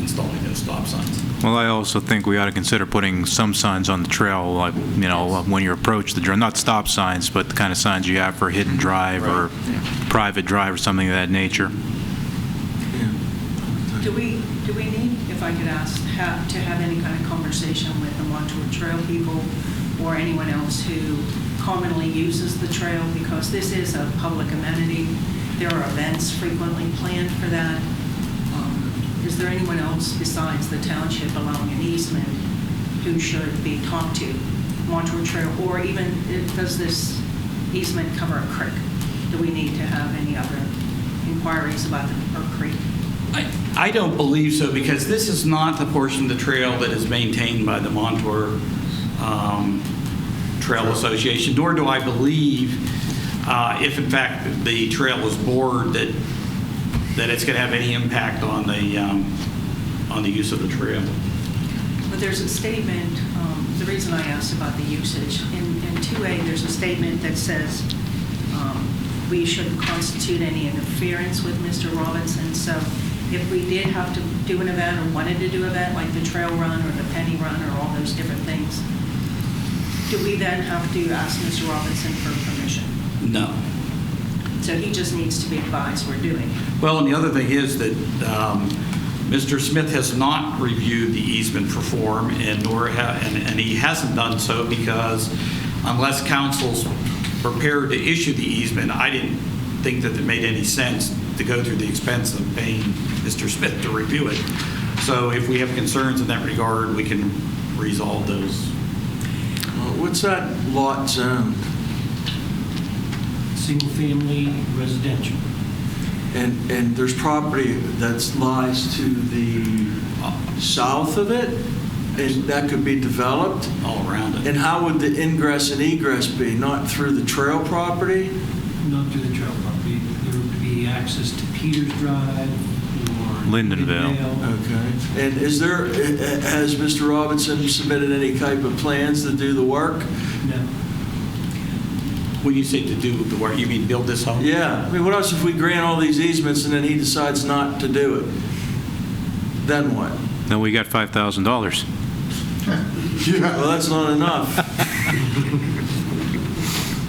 installing those stop signs. Well, I also think we ought to consider putting some signs on the trail, like, you know, when you approach the drive, not stop signs, but the kind of signs you have for hidden drive or private drive or something of that nature. Do we need, if I could ask, to have any kind of conversation with the Montour Trail people or anyone else who commonly uses the trail? Because this is a public amenity. There are events frequently planned for that. Is there anyone else besides the township allowing an easement who should be talked to? Montour Trail, or even does this easement cover a creek? Do we need to have any other inquiries about the creek? I don't believe so, because this is not the portion of the trail that is maintained by the Montour Trail Association, nor do I believe, if in fact the trail is bored, that it's going to have any impact on the use of the trail. But there's a statement, the reason I asked about the usage, in 2A there's a statement that says we shouldn't constitute any interference with Mr. Robinson. So if we did have to do an event or wanted to do an event like the trail run or the penny run or all those different things, do we then have to ask Mr. Robinson for permission? No. So he just needs to be advised we're doing it. Well, and the other thing is that Mr. Smith has not reviewed the easement for form, and he hasn't done so because unless council's prepared to issue the easement, I didn't think that it made any sense to go through the expense of paying Mr. Smith to review it. So if we have concerns in that regard, we can resolve those. What's that lot zoned? Single-family residential. And there's property that lies to the south of it, and that could be developed? All around it. And how would the ingress and egress be? Not through the trail property? Not through the trail property. There would be access to Peters Drive or Lindenville. Okay. And has Mr. Robinson submitted any type of plans to do the work? No. When you say to do the work, you mean build this home? Yeah. I mean, what else if we grant all these easements and then he decides not to do it? Then what? Then we got $5,000. Well, that's not enough.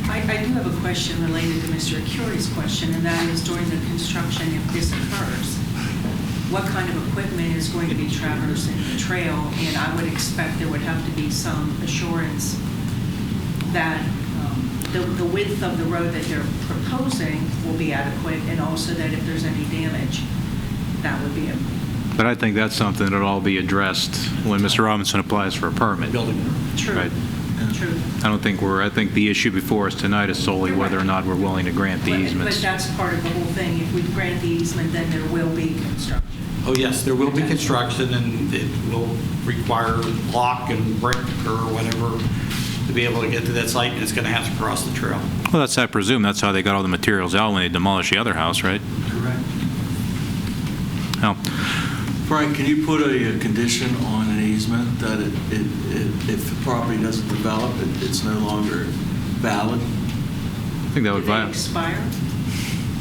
I do have a question related to Mr. Accuri's question, and that is during the construction, if this occurs, what kind of equipment is going to be traversing the trail? And I would expect there would have to be some assurance that the width of the road that they're proposing will be adequate, and also that if there's any damage, that would be But I think that's something that'll all be addressed when Mr. Robinson applies for a permit. Building. true. Right. True. I think the issue before us tonight is solely whether or not we're willing to grant the But easements. that's part of the whole thing. If we grant the easement, then there will be construction. Oh, yes, there will be construction, and it will require block and brick or whatever to be able to get to that site, and it's going to have to cross the trail. Well, I presume that's how they got all the materials out when they demolished the other house, right? Correct. Well, Frank, can you put a condition on an easement that if the property doesn't develop, it's no longer valid? I think that would Do they expire?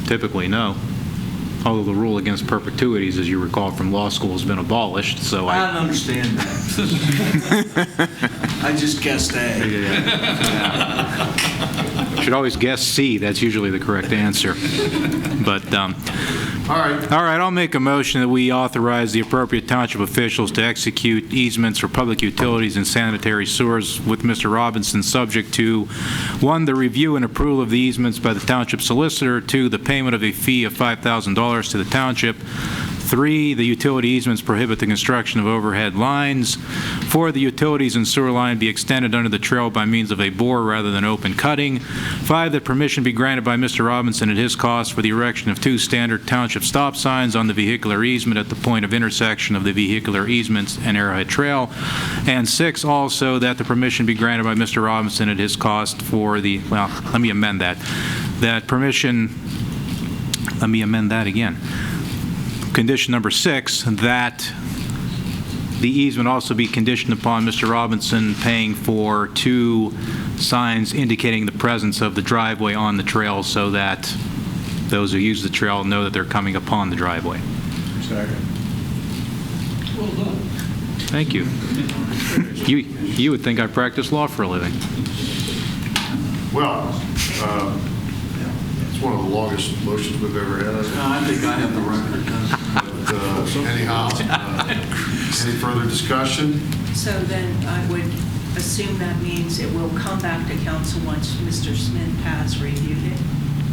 typically no. Although the rule against perpetuities, as you recall from law school, has been abolished, so I don't understand that. I just guessed A. Should always guess C. That's usually the correct answer. But All right. I'll make a motion that we authorize the appropriate township officials to execute easements for public utilities and sanitary sewers with Mr. Robinson, subject to, 1, the review and approval of the easements by the township solicitor, 2, the payment of a fee of $5,000 to the township, 3, the utility easements prohibit the construction of overhead lines. 4, the utilities and sewer line be extended under the trail by means of a bore rather than open cutting. 5, that permission be granted by Mr. Robinson at his cost for the erection of 2 standard township stop signs on the vehicular easement at the point of intersection of the vehicular easements and Arrowhead Trail. And 6, also that the permission be granted by Mr. Robinson at his cost for the, well, let me amend that. That permission, let me amend that again. Condition number 6, that the easement also be conditioned upon Mr. Robinson paying for 2 signs indicating the presence of the driveway on the trail so that those who use the trail know that they're coming upon the driveway. Second. Well done. Thank you. You would think I practice law for a living. Well, it's one of the longest motions we've ever had. I think I have the record. But anyhow, any further discussion? So then I would assume that means it will come back to council once Mr. Smith has reviewed it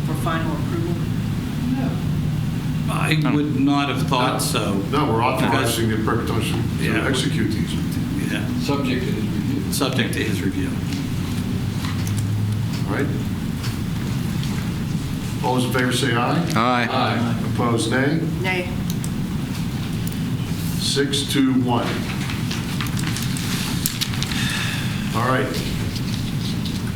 for final approval? I would not have thought so. No, we're authorizing the appropriate township to execute these. Yeah. Subject to his review. Subject to his review. All right. All those in favor say aye. Aye. Opposed, nay. Nay. 6-1. All right.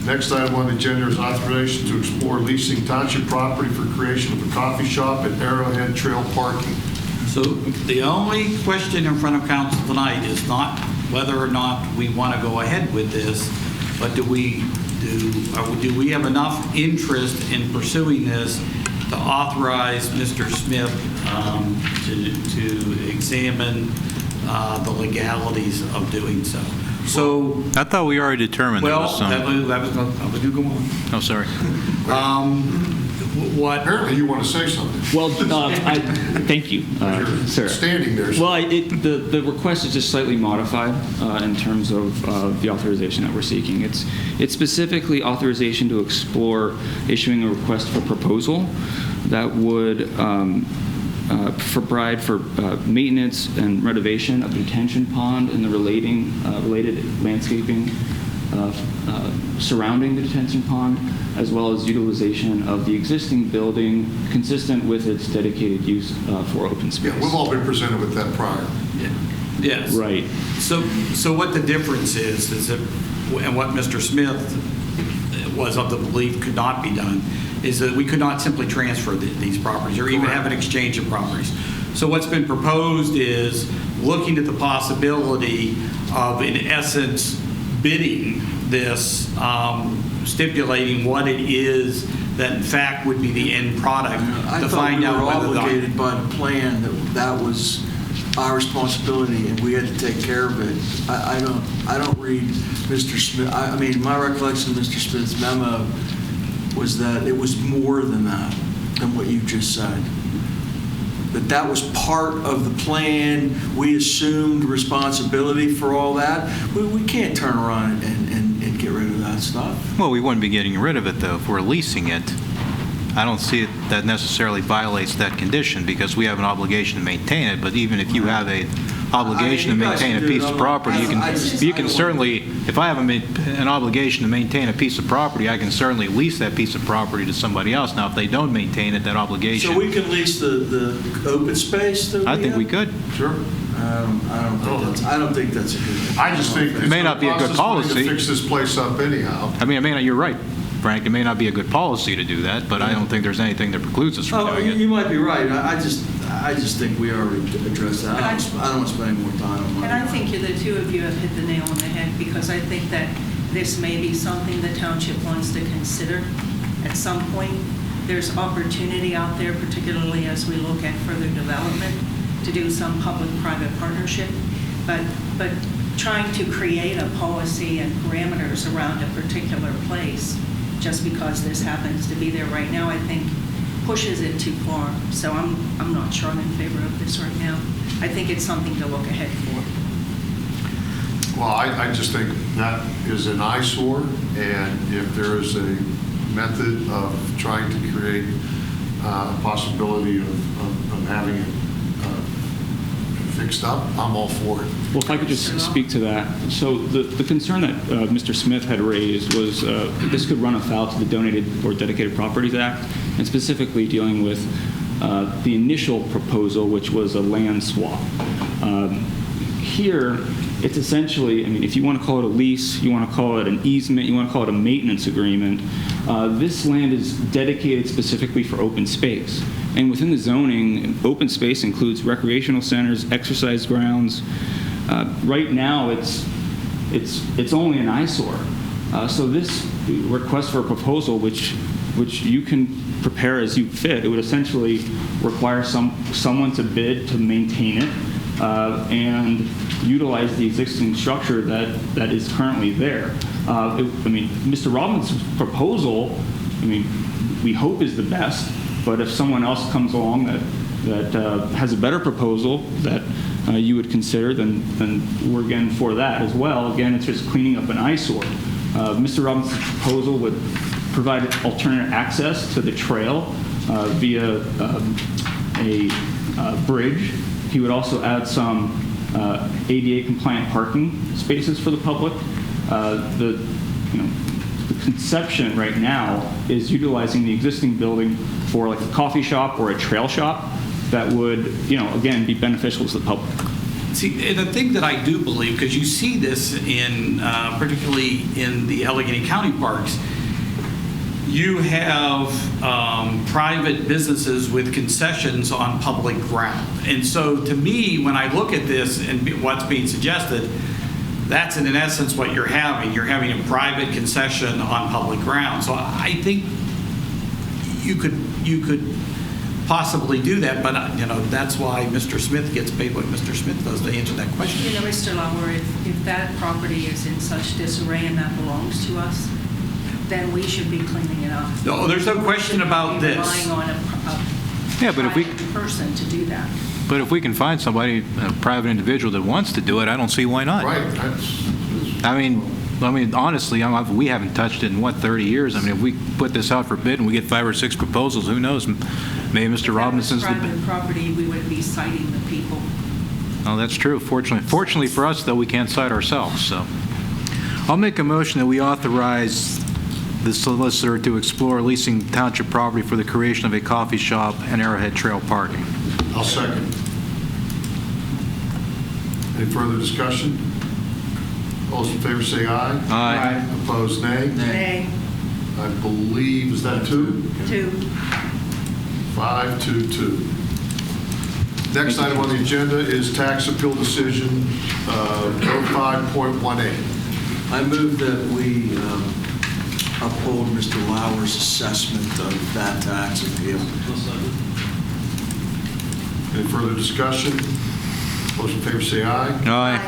Next item on the agenda is authorization to explore leasing township property for creation of a coffee shop at Arrowhead Trail parking. So the only question in front of council tonight is not whether or not we want to go ahead with this, but do we have enough interest in pursuing this to authorize Mr. Smith to examine the legalities of doing so? So, I thought we already determined there was some. that was going to go on. Oh, sorry. Apparently you want to say something. Well, thank you, You're sir. standing there. Well, the request is just slightly modified in terms of the authorization that we're seeking. It's specifically authorization to explore issuing a request for proposal that would provide for maintenance and renovation of the detention pond and the related landscaping surrounding the detention pond, as well as utilization of the existing building consistent with its dedicated use for open space. Yeah, we've all been presented with that prior. Yes. Right. So what the difference is that, and what Mr. Smith was of the belief could not be done, is that we could not simply transfer these properties or even have an exchange of properties. So what's been proposed is looking at the possibility of, in essence, bidding this, stipulating what it is that in fact would be the end product I to thought find we were out whether obligated by the plan that was our responsibility and we had to take care of it. I don't read Mr. Smith. I mean, my recollection of Mr. Smith's memo was that it was more than that, than what you just said. That was part of the plan. We assumed responsibility for all that. We can't turn around and get rid of that stuff. Well, we wouldn't be getting rid of it, though, if we're leasing it. I don't see it that necessarily violates that condition because we have an obligation to maintain it, but even if you have a obligation to maintain a piece of property, you can certainly, if I have an obligation to maintain a piece of property, I can certainly lease that piece of property to somebody else. Now, if they don't maintain it, that obligation. So we can lease the open space that I think we could. Sure. I don't think that's a good thing. I just think It may not be a good policy. to fix this place up anyhow. I mean, it may not, you're right, Frank. It may not be a good policy to do that, but I don't think there's anything that precludes us from doing it. You might be right. I just think we already addressed that. I don't want to spend any more time on it. And I think the two of you have hit the nail on the head because I think that this may be something the township wants to consider at some point. There's opportunity out there, particularly as we look at further development, to do some public-private partnership. But trying to create a policy and parameters around a particular place just because this happens to be there right now, I think pushes it too far. So I'm not sure I'm in favor of this right now. I think it's something to look ahead for. Well, I just think that is an eyesore, and if there is a method of trying to create a possibility of having it fixed up, I'm all for it. Well, if I could just speak to that. So the concern that Mr. Smith had raised was this could run afoul to the Donated or Dedicated Properties Act, and specifically dealing with the initial proposal, which was a land swap. Here, it's essentially, I mean, if you want to call it a lease, you want to call it an easement, you want to call it a maintenance agreement, this land is dedicated specifically for open space. And within the zoning, open space includes recreational centers, exercise grounds. Right now, it's only an eyesore. So this request for a proposal, which you can prepare as you fit, it would essentially require someone to bid to maintain it and utilize the existing structure that is currently there. I mean, Mr. Robbins' proposal, I mean, we hope is the best, but if someone else comes along that has a better proposal that you would consider, then we're again for that as well. Again, it's just cleaning up an eyesore. Mr. Robbins' proposal would provide alternate access to the trail via a bridge. He would also add some ADA compliant parking spaces for the public. The conception right now is utilizing the existing building for like a coffee shop or a trail shop that would, again, be beneficial to the public. See, the thing that I do believe, because you see this in, particularly in the Allegheny County parks, you have private businesses with concessions on public ground. And so to me, when I look at this and what's being suggested, that's in essence what you're having. You're having a private concession on public ground. So I think you could possibly do that, but that's why Mr. Smith gets paid what Mr. Smith does to answer that question. Mr. Lauer, if that property is in such disarray and that belongs to us, then we should be cleaning it up. No, there's no question about this. Relying on a But if we private person to do that. But if we can find somebody, a private individual that wants to do it, I don't see why not. Right. I mean, honestly, we haven't touched it in, 30 years? I mean, if we put this out for bid and we get 5 or 6 proposals, who knows? Maybe Mr. Robinson's If that was private property, we would be citing the people. Oh, that's true. Fortunately for us, though, we can't cite ourselves. So I'll make a motion that we authorize the solicitor to explore leasing township property for the creation of a coffee shop and Arrowhead Trail parking. I'll second. Any further discussion? All those in favor say aye. Aye. Opposed, nay. Nay. I believe, is that 2? 2. 5-2-2. Next item on the agenda is tax appeal decision 05.18. I move that we uphold Mr. Lauer's assessment of that tax appeal. Any further discussion? Those in favor say aye. Aye.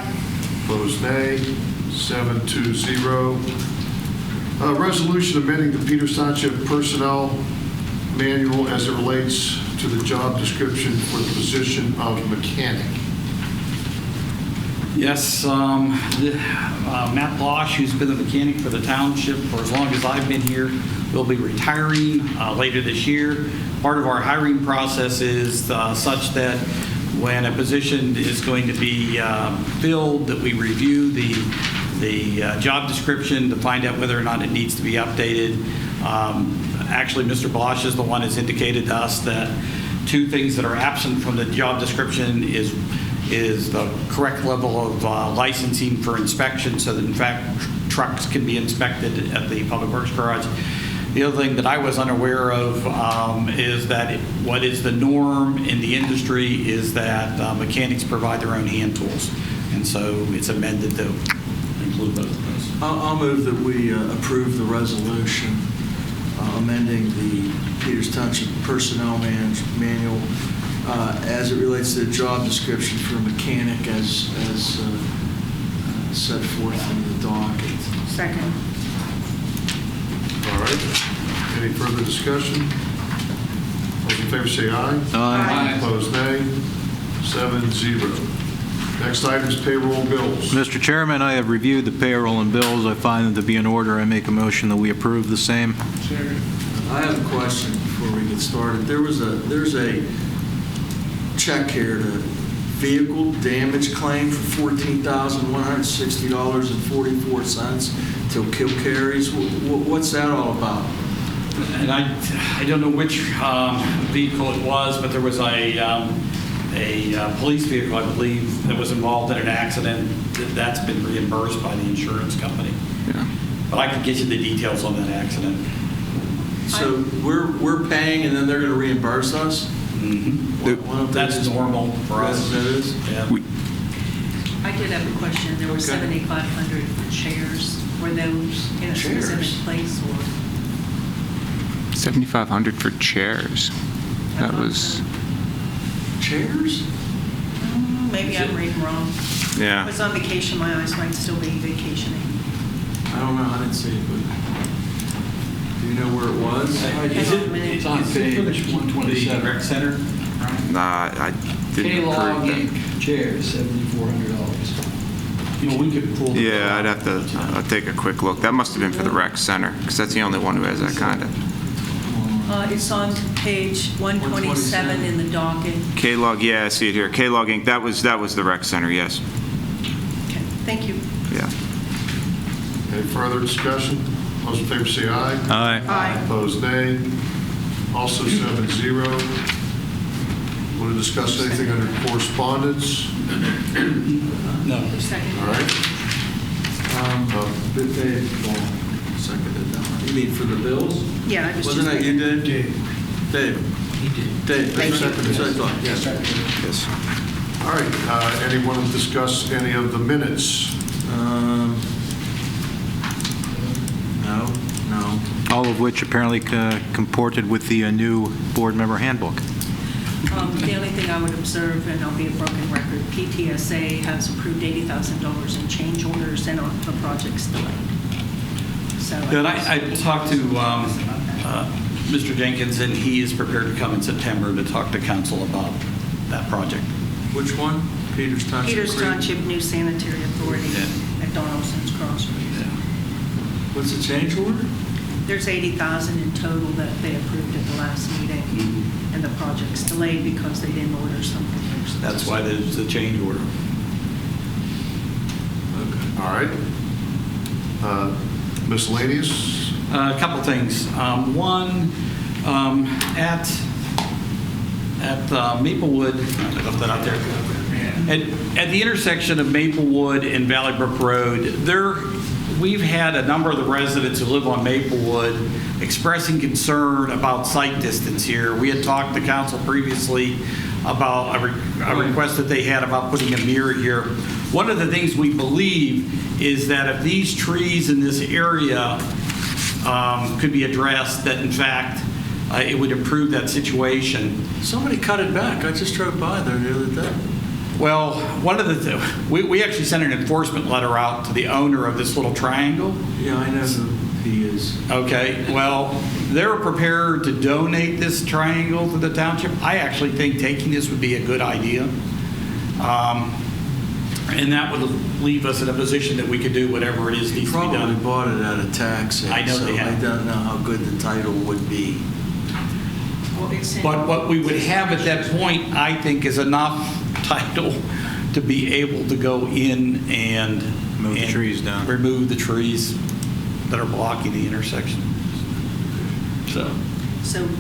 Opposed, nay. 7-2-0. Resolution amending the Peters Township Personnel Manual as it relates to the job description for the position of mechanic. Yes, Matt Losh, who's been the mechanic for the township for as long as I've been here, will be retiring later this year. Part of our hiring process is such that when a position is going to be filled, that we review the job description to find out whether or not it needs to be updated. Actually, Mr. Blosh is the one who's indicated to us that 2 things that are absent from the job description is the correct level of licensing for inspection so that, in fact, trucks can be inspected at the Public Works Garage. The other thing that I was unaware of is that what is the norm in the industry is that mechanics provide their own hand tools. And so it's amended to include both of those. I'll move that we approve the resolution amending the Peters Township Personnel Manual as it relates to the job description for a mechanic as set forth in the docket. Second. All right. Any further discussion? Those in favor say aye. Aye. Opposed, nay. 7-0. Next item is payroll and bills. Mr. Chairman, I have reviewed the payroll and bills. I find them to be in order. I make a motion that we approve the same. I have a question before we get started. There's a check here vehicle damage claim for $14,160.44 to Kilcary's. What's that all about? And I don't know which vehicle it was, but there was a police vehicle, I believe, that was involved in an accident. That's been reimbursed by the insurance company. Yeah. But I could get you the details on that accident. So we're paying and then they're going to reimburse us? Mm-hmm. That's normal for us. That is? Yeah. I did have a question. There were Okay. 7,500 for chairs. Were those in a Chairs? specific place or? 7,500 for chairs. That was, Chairs? Maybe I'm reading wrong. I yeah. was on vacation. My eyes might still be vacationing. I don't know. I didn't see it, but do you know where it was? It's on page The 127. rec center? Nah, I didn't K-Log approve that. Inc. chairs, $7,400. You know, we could pull. Yeah, I'd have to, I'll take a quick look. That must have been for the rec center, because that's the only one who has that kind of. It's on page 127 in the docket. K-Log, yeah, I see it here. K-Log Inc., that was the rec center, yes. Okay, thank you. Yeah. Any further discussion? Those in favor say aye. Aye. Aye. Opposed, nay. Also 7-0. Want to discuss anything under correspondence? No. Second. All right. Dave seconded that one. You mean for the bills? Yeah, I was Wasn't just. that you, Dave? Dave. He did. Dave. Thank you. That's what I thought, yes. Yes. All right. Anyone want to discuss any of the minutes? No. All of which apparently comported with the new board member handbook. The only thing I would observe, and I'll be a broken record, PTSA has approved $80,000 in change orders and the project's delayed. So. Then I talked to Mr. Jenkins, and he is prepared to come in September to talk to council about that project. Which one? Peters Township? Peters Creek? Township New Sanitary Authority Yeah. at Donaldson's Crossroads. What's the change order? There's 80,000 in total that they approved at the last meeting, and the project's delayed because they didn't order something. That's why there's a change order. All right. Miscellaneous? A couple things. One, at Maplewood, I left that out there. At the intersection of Maplewood and Valley Brook Road, we've had a number of the residents who live on Maplewood expressing concern about sight distance here. We had talked to council previously about a request that they had about putting a mirror here. One of the things we believe is that if these trees in this area could be addressed, that in fact it would improve that situation. Somebody cut it back. I just drove by there the other day. Well, one of the we actually sent an enforcement letter out to the owner of this little triangle. Yeah, I know who he is. Okay, well, they're prepared to donate this triangle to the township. I actually think taking this would be a good idea. And that would leave us in a position that we could do whatever it is needs to be Probably done. bought it at a tax sale. I know so they have. I don't know how good the title would be. Well, it's in- But what we would have at that point, I think, is enough title to be able to go in and Move the trees down. remove the trees that are blocking the intersection. So,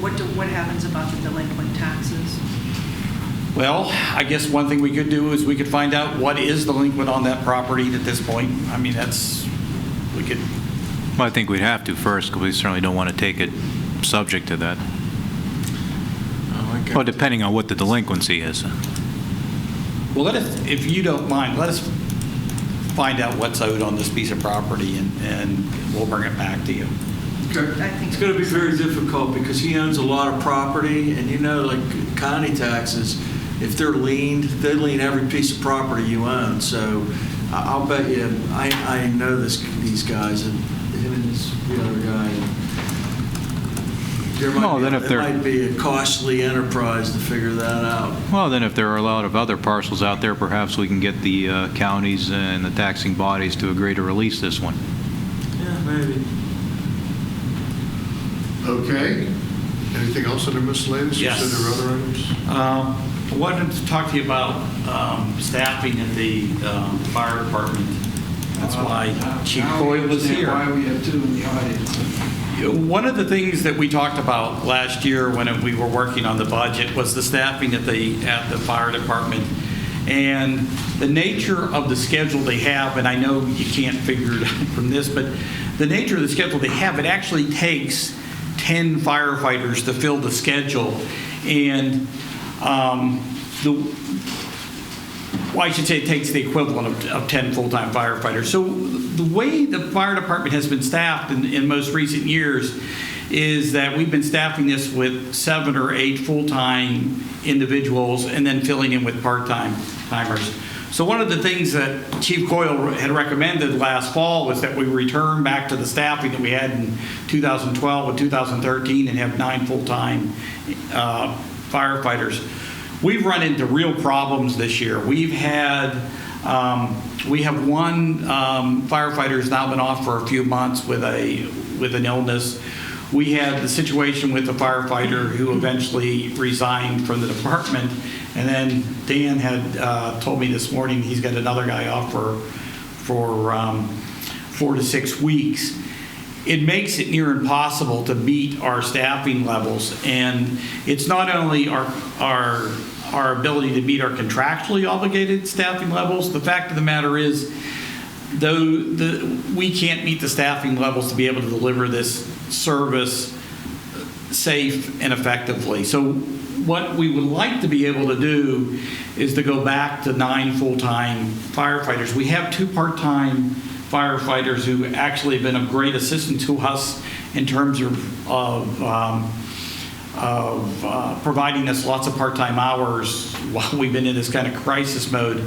what happens about the delinquent taxes? well, I guess one thing we could do is we could find out what is delinquent on that property at this point. I mean, we could. Well, I think we'd have to first, because we certainly don't want to take it subject to that. Well, depending on what the delinquency is. Well, if you don't mind, let us find out what's owed on this piece of property, and we'll bring it back to you. I think It's going to be very difficult because he owns a lot of property, and you know, like county taxes, if they're liened, they lien every piece of property you own. So I'll bet you, I know these guys, and him and the other guy. There might be a costly enterprise to figure that out. Well, then if there are a lot of other parcels out there, perhaps we can get the counties and the taxing bodies to agree to release this one. Yeah, maybe. Okay. Anything else under miscellaneous? Yes. You said there were other items? I wanted to talk to you about staffing at the fire department. That's why Chief Coyle was here. Why we have two in the audience. One of the things that we talked about last year when we were working on the budget was the staffing at the fire department. And the nature of the schedule they have, and I know you can't figure it out from this, but the nature of the schedule they have, it actually takes 10 firefighters to fill the schedule. And I should say it takes the equivalent of 10 full-time firefighters. So the way the fire department has been staffed in most recent years is that we've been staffing this with 7 or 8 full-time individuals and then filling in with part-timers. So one of the things that Chief Coyle had recommended last fall was that we return back to the staffing that we had in 2012 and 2013 and have 9 full-time firefighters. We've run into real problems this year. We have one firefighter who's now been off for a few months with an illness. We had the situation with the firefighter who eventually resigned from the department, and then Dan had told me this morning he's got another guy off for 4 to 6 weeks. It makes it near impossible to meet our staffing levels, and it's not only our ability to meet our contractually obligated staffing levels. The fact of the matter is, we can't meet the staffing levels to be able to deliver this service safe and effectively. So what we would like to be able to do is to go back to 9 full-time firefighters. We have 2 part-time firefighters who actually have been a great assistance to us in terms of providing us lots of part-time hours while we've been in this kind of crisis mode.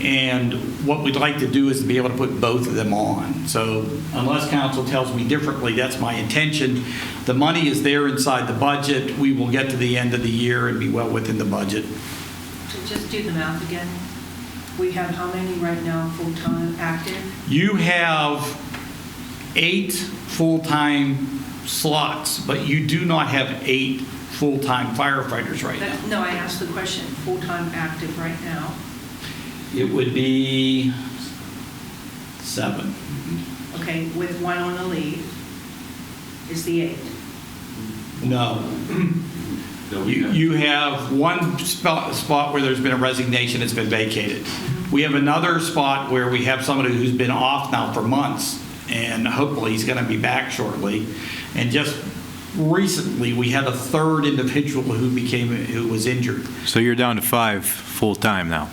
And what we'd like to do is to be able to put both of them on. So unless council tells me differently, that's my intention. The money is there inside the budget. We will get to the end of the year and be well within the budget. So just do the math again. We have how many right now full-time active? You have 8 full-time slots, but you do not have 8 full-time firefighters right now. No, I asked the question, full-time active right now. It would be 7. Okay, with 1 on the leave is the 8. No. You have one spot where there's been a resignation that's been vacated. We have another spot where we have somebody who's been off now for months, and hopefully he's going to be back shortly. And just recently, we had a 3rd individual who was injured. So you're down to 5 full-time now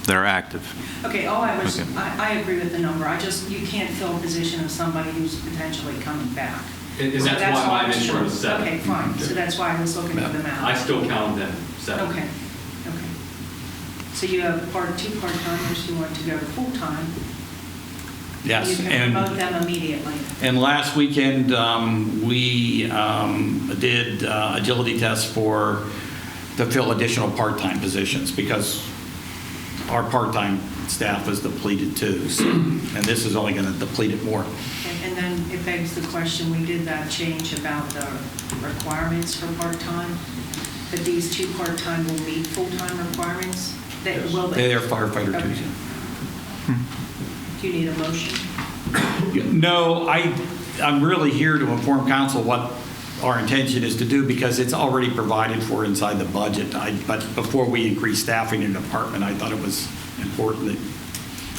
that are active. Okay, I agree with the number. You can't fill a position of somebody who's potentially coming back. And So that's why why I my was mention sure. was 7. Okay, fine. So that's why I was looking at the math. I still count them 7. Okay. So you have 2 part-timers who want to go to full-time. Yes, You can promote them immediately. And last weekend, we did agility tests to fill additional part-time positions because our part-time staff is depleted too. So, and this is only going to deplete it more. And then it begs the question, we did that change about the requirements for part-time, but these 2 part-time will meet full-time requirements? Will they? They're firefighter Okay. too. Do you need a motion? No, I'm really here to inform council what our intention is to do because it's already provided for inside the budget. But before we increase staffing in the department, I thought it was important that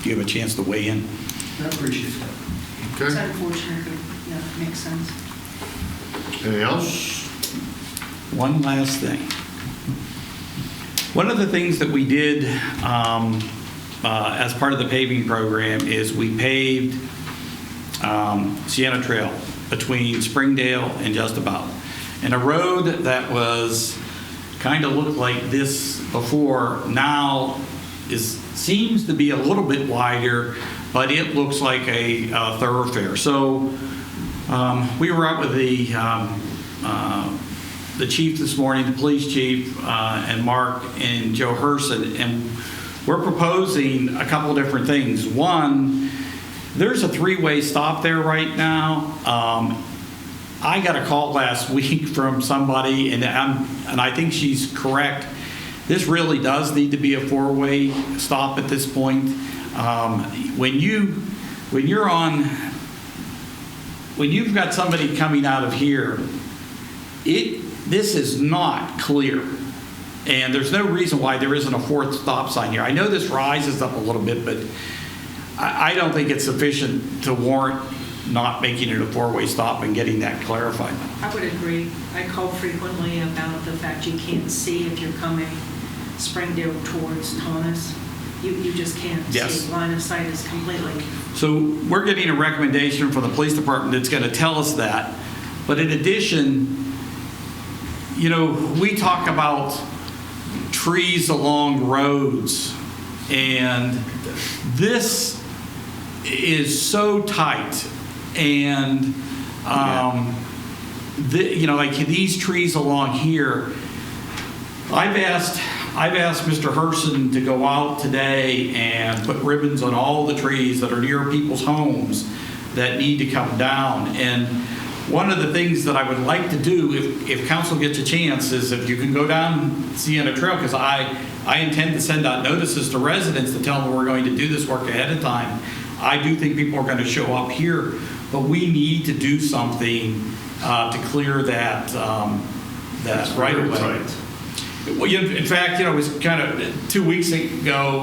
you have a chance to weigh in. I appreciate that. It's Okay. unfortunate, but yeah, it makes sense. Anything else? One last thing. One of the things that we did as part of the paving program is we paved Sienna Trail between Springdale and just about. And a road that was kind of looked like this before now seems to be a little bit wider, but it looks like a thoroughfare. So we were out with the chief this morning, the police chief, and Mark and Joe Herson, and we're proposing a couple different things. One, there's a 3-way stop there right now. I got a call last week from somebody, and I think she's correct, This really does need to be a four-way stop at this point. When you've got somebody coming out of here, this is not clear. And there's no reason why there isn't a fourth stop sign here. I know this rises up a little bit, but I don't think it's sufficient to warrant not making it a four-way stop and getting that clarified. I would agree. I call frequently about the fact you can't see if you're coming Springdale towards Thomas. You just can't Yes. see. Line of sight is completely. So we're getting a recommendation from the police department that's going to tell us that. But in addition, we talk about trees along roads, and this is so tight, and like these trees along here, I've asked Mr. Herson to go out today and put ribbons on all the trees that are near people's homes that need to come down. And one of the things that I would like to do, if council gets a chance, is if you can go down Sienna Trail, because I intend to send out notices to residents to tell them we're going to do this work ahead of time. I do think people are going to show up here, but we need to do something to clear that right of way. Well, in fact, it was kind of 2 weeks ago,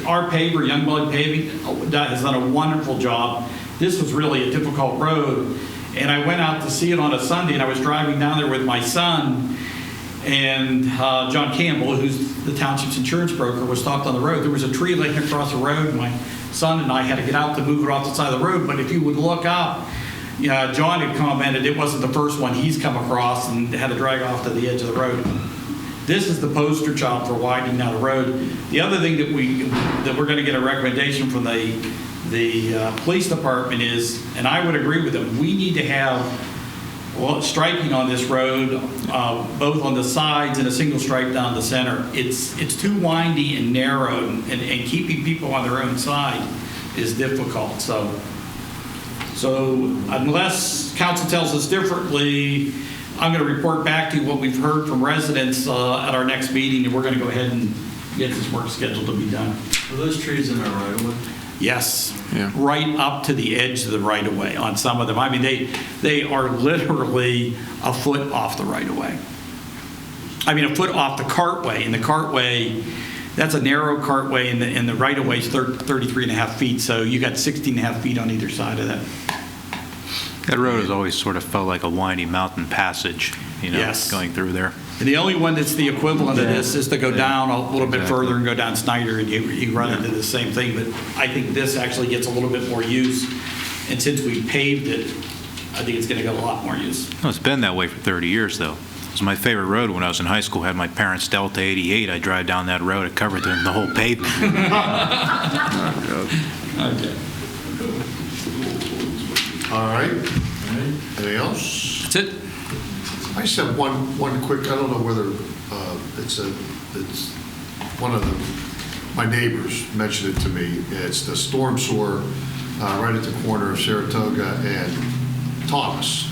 our paver, Youngblood Paving, has done a wonderful job. This was really a difficult road, and I went out to see it on a Sunday, and I was driving down there with my son, and John Campbell, who's the township's insurance broker, was stopped on the road. There was a tree laying across the road, and my son and I had to get out to move it off the side of the road, but if you would look up, John had commented it wasn't the first one he's come across and had to drag off to the edge of the road. This is the poster child for widening out a road. The other thing that we're going to get a recommendation from the police department is, and I would agree with them, we need to have striping on this road, both on the sides and a single stripe down the center. It's too windy and narrow, and keeping people on their own side is difficult. So unless council tells us differently, I'm going to report back to you what we've heard from residents at our next meeting, and we're going to go ahead and get this work scheduled to be done. Are those trees in our right of way? Yes, Yeah. right up to the edge of the right of way on some of them. I mean, they are literally a foot off the right of way. I mean, a foot off the cartway. And the cartway, that's a narrow cartway, and the right of way is 33 and a half feet. So you got 16 and a half feet on either side of that. That road has always sort of felt like a windy mountain passage, Yes. going through there. And the only one that's the equivalent of this is to go down a little bit Exactly. further and go down Snyder, and you run into the same thing. But I think this actually gets a little bit more use. And since we paved it, I think it's going to get a lot more use. Well, it's been that way for 30 years, though. It was my favorite road when I was in high school. I had my parents' Delta 88. I drive down that road. It covered the whole pavement. Okay. All right. Anything else? That's it. I just have one quick, I don't know whether it's one of my neighbors mentioned it to me. It's the storm sewer right at the corner of Saratoga and Thomas.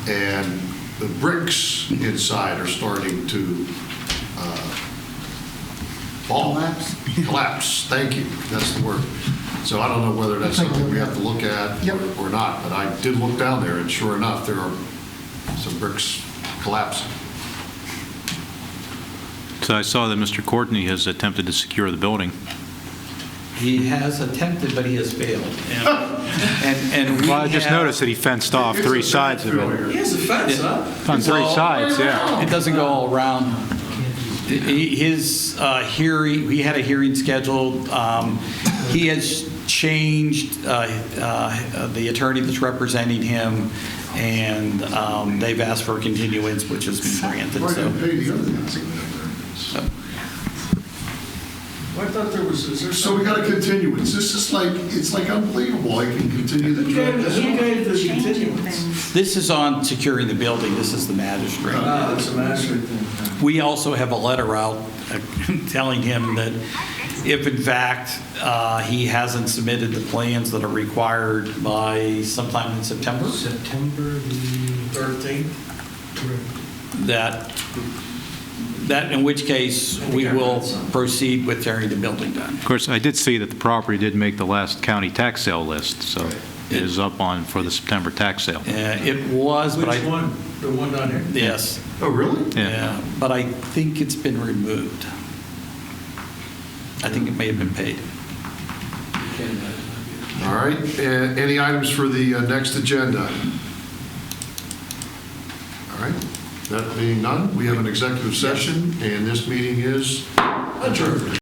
And the bricks inside are starting to fall. Collapse. Thank you. That's the word. So I don't know whether that's something we have to look at or not, but I did look down there, and sure enough, there are some bricks collapsing. So I saw that Mr. Courtney has attempted to secure the building. He has attempted, but he has failed. And we Well, I just have- noticed that he fenced off three sides of it. He has a fence, huh? On three sides, yeah. It doesn't go all around. His hearing, we had a hearing scheduled. He has changed the attorney that's representing him, and they've asked for a continuance, which has been granted. We're going to So, pay the other ones. Well, I thought there was. Is there So we got a continuance. This is like, it's like unbelievable. I can continue the Who gave the Changing continuance? things. this is on securing the building. This is the magistrate. That's a magistrate thing. We also have a letter out telling him that if in fact he hasn't submitted the plans that are required by sometime in September, September the 13th. that That, in which case, we will proceed with tearing the building down. Of course, I did see that the property did make the last county tax sale list, so it is up on for the September tax sale. It was, but Which I... one? The one down here? Yes. Oh, really? Yeah, but I think it's been removed. I think it may have been paid. All right, any items for the next agenda? All right, that being none, we have an executive session, and this meeting is adjourned.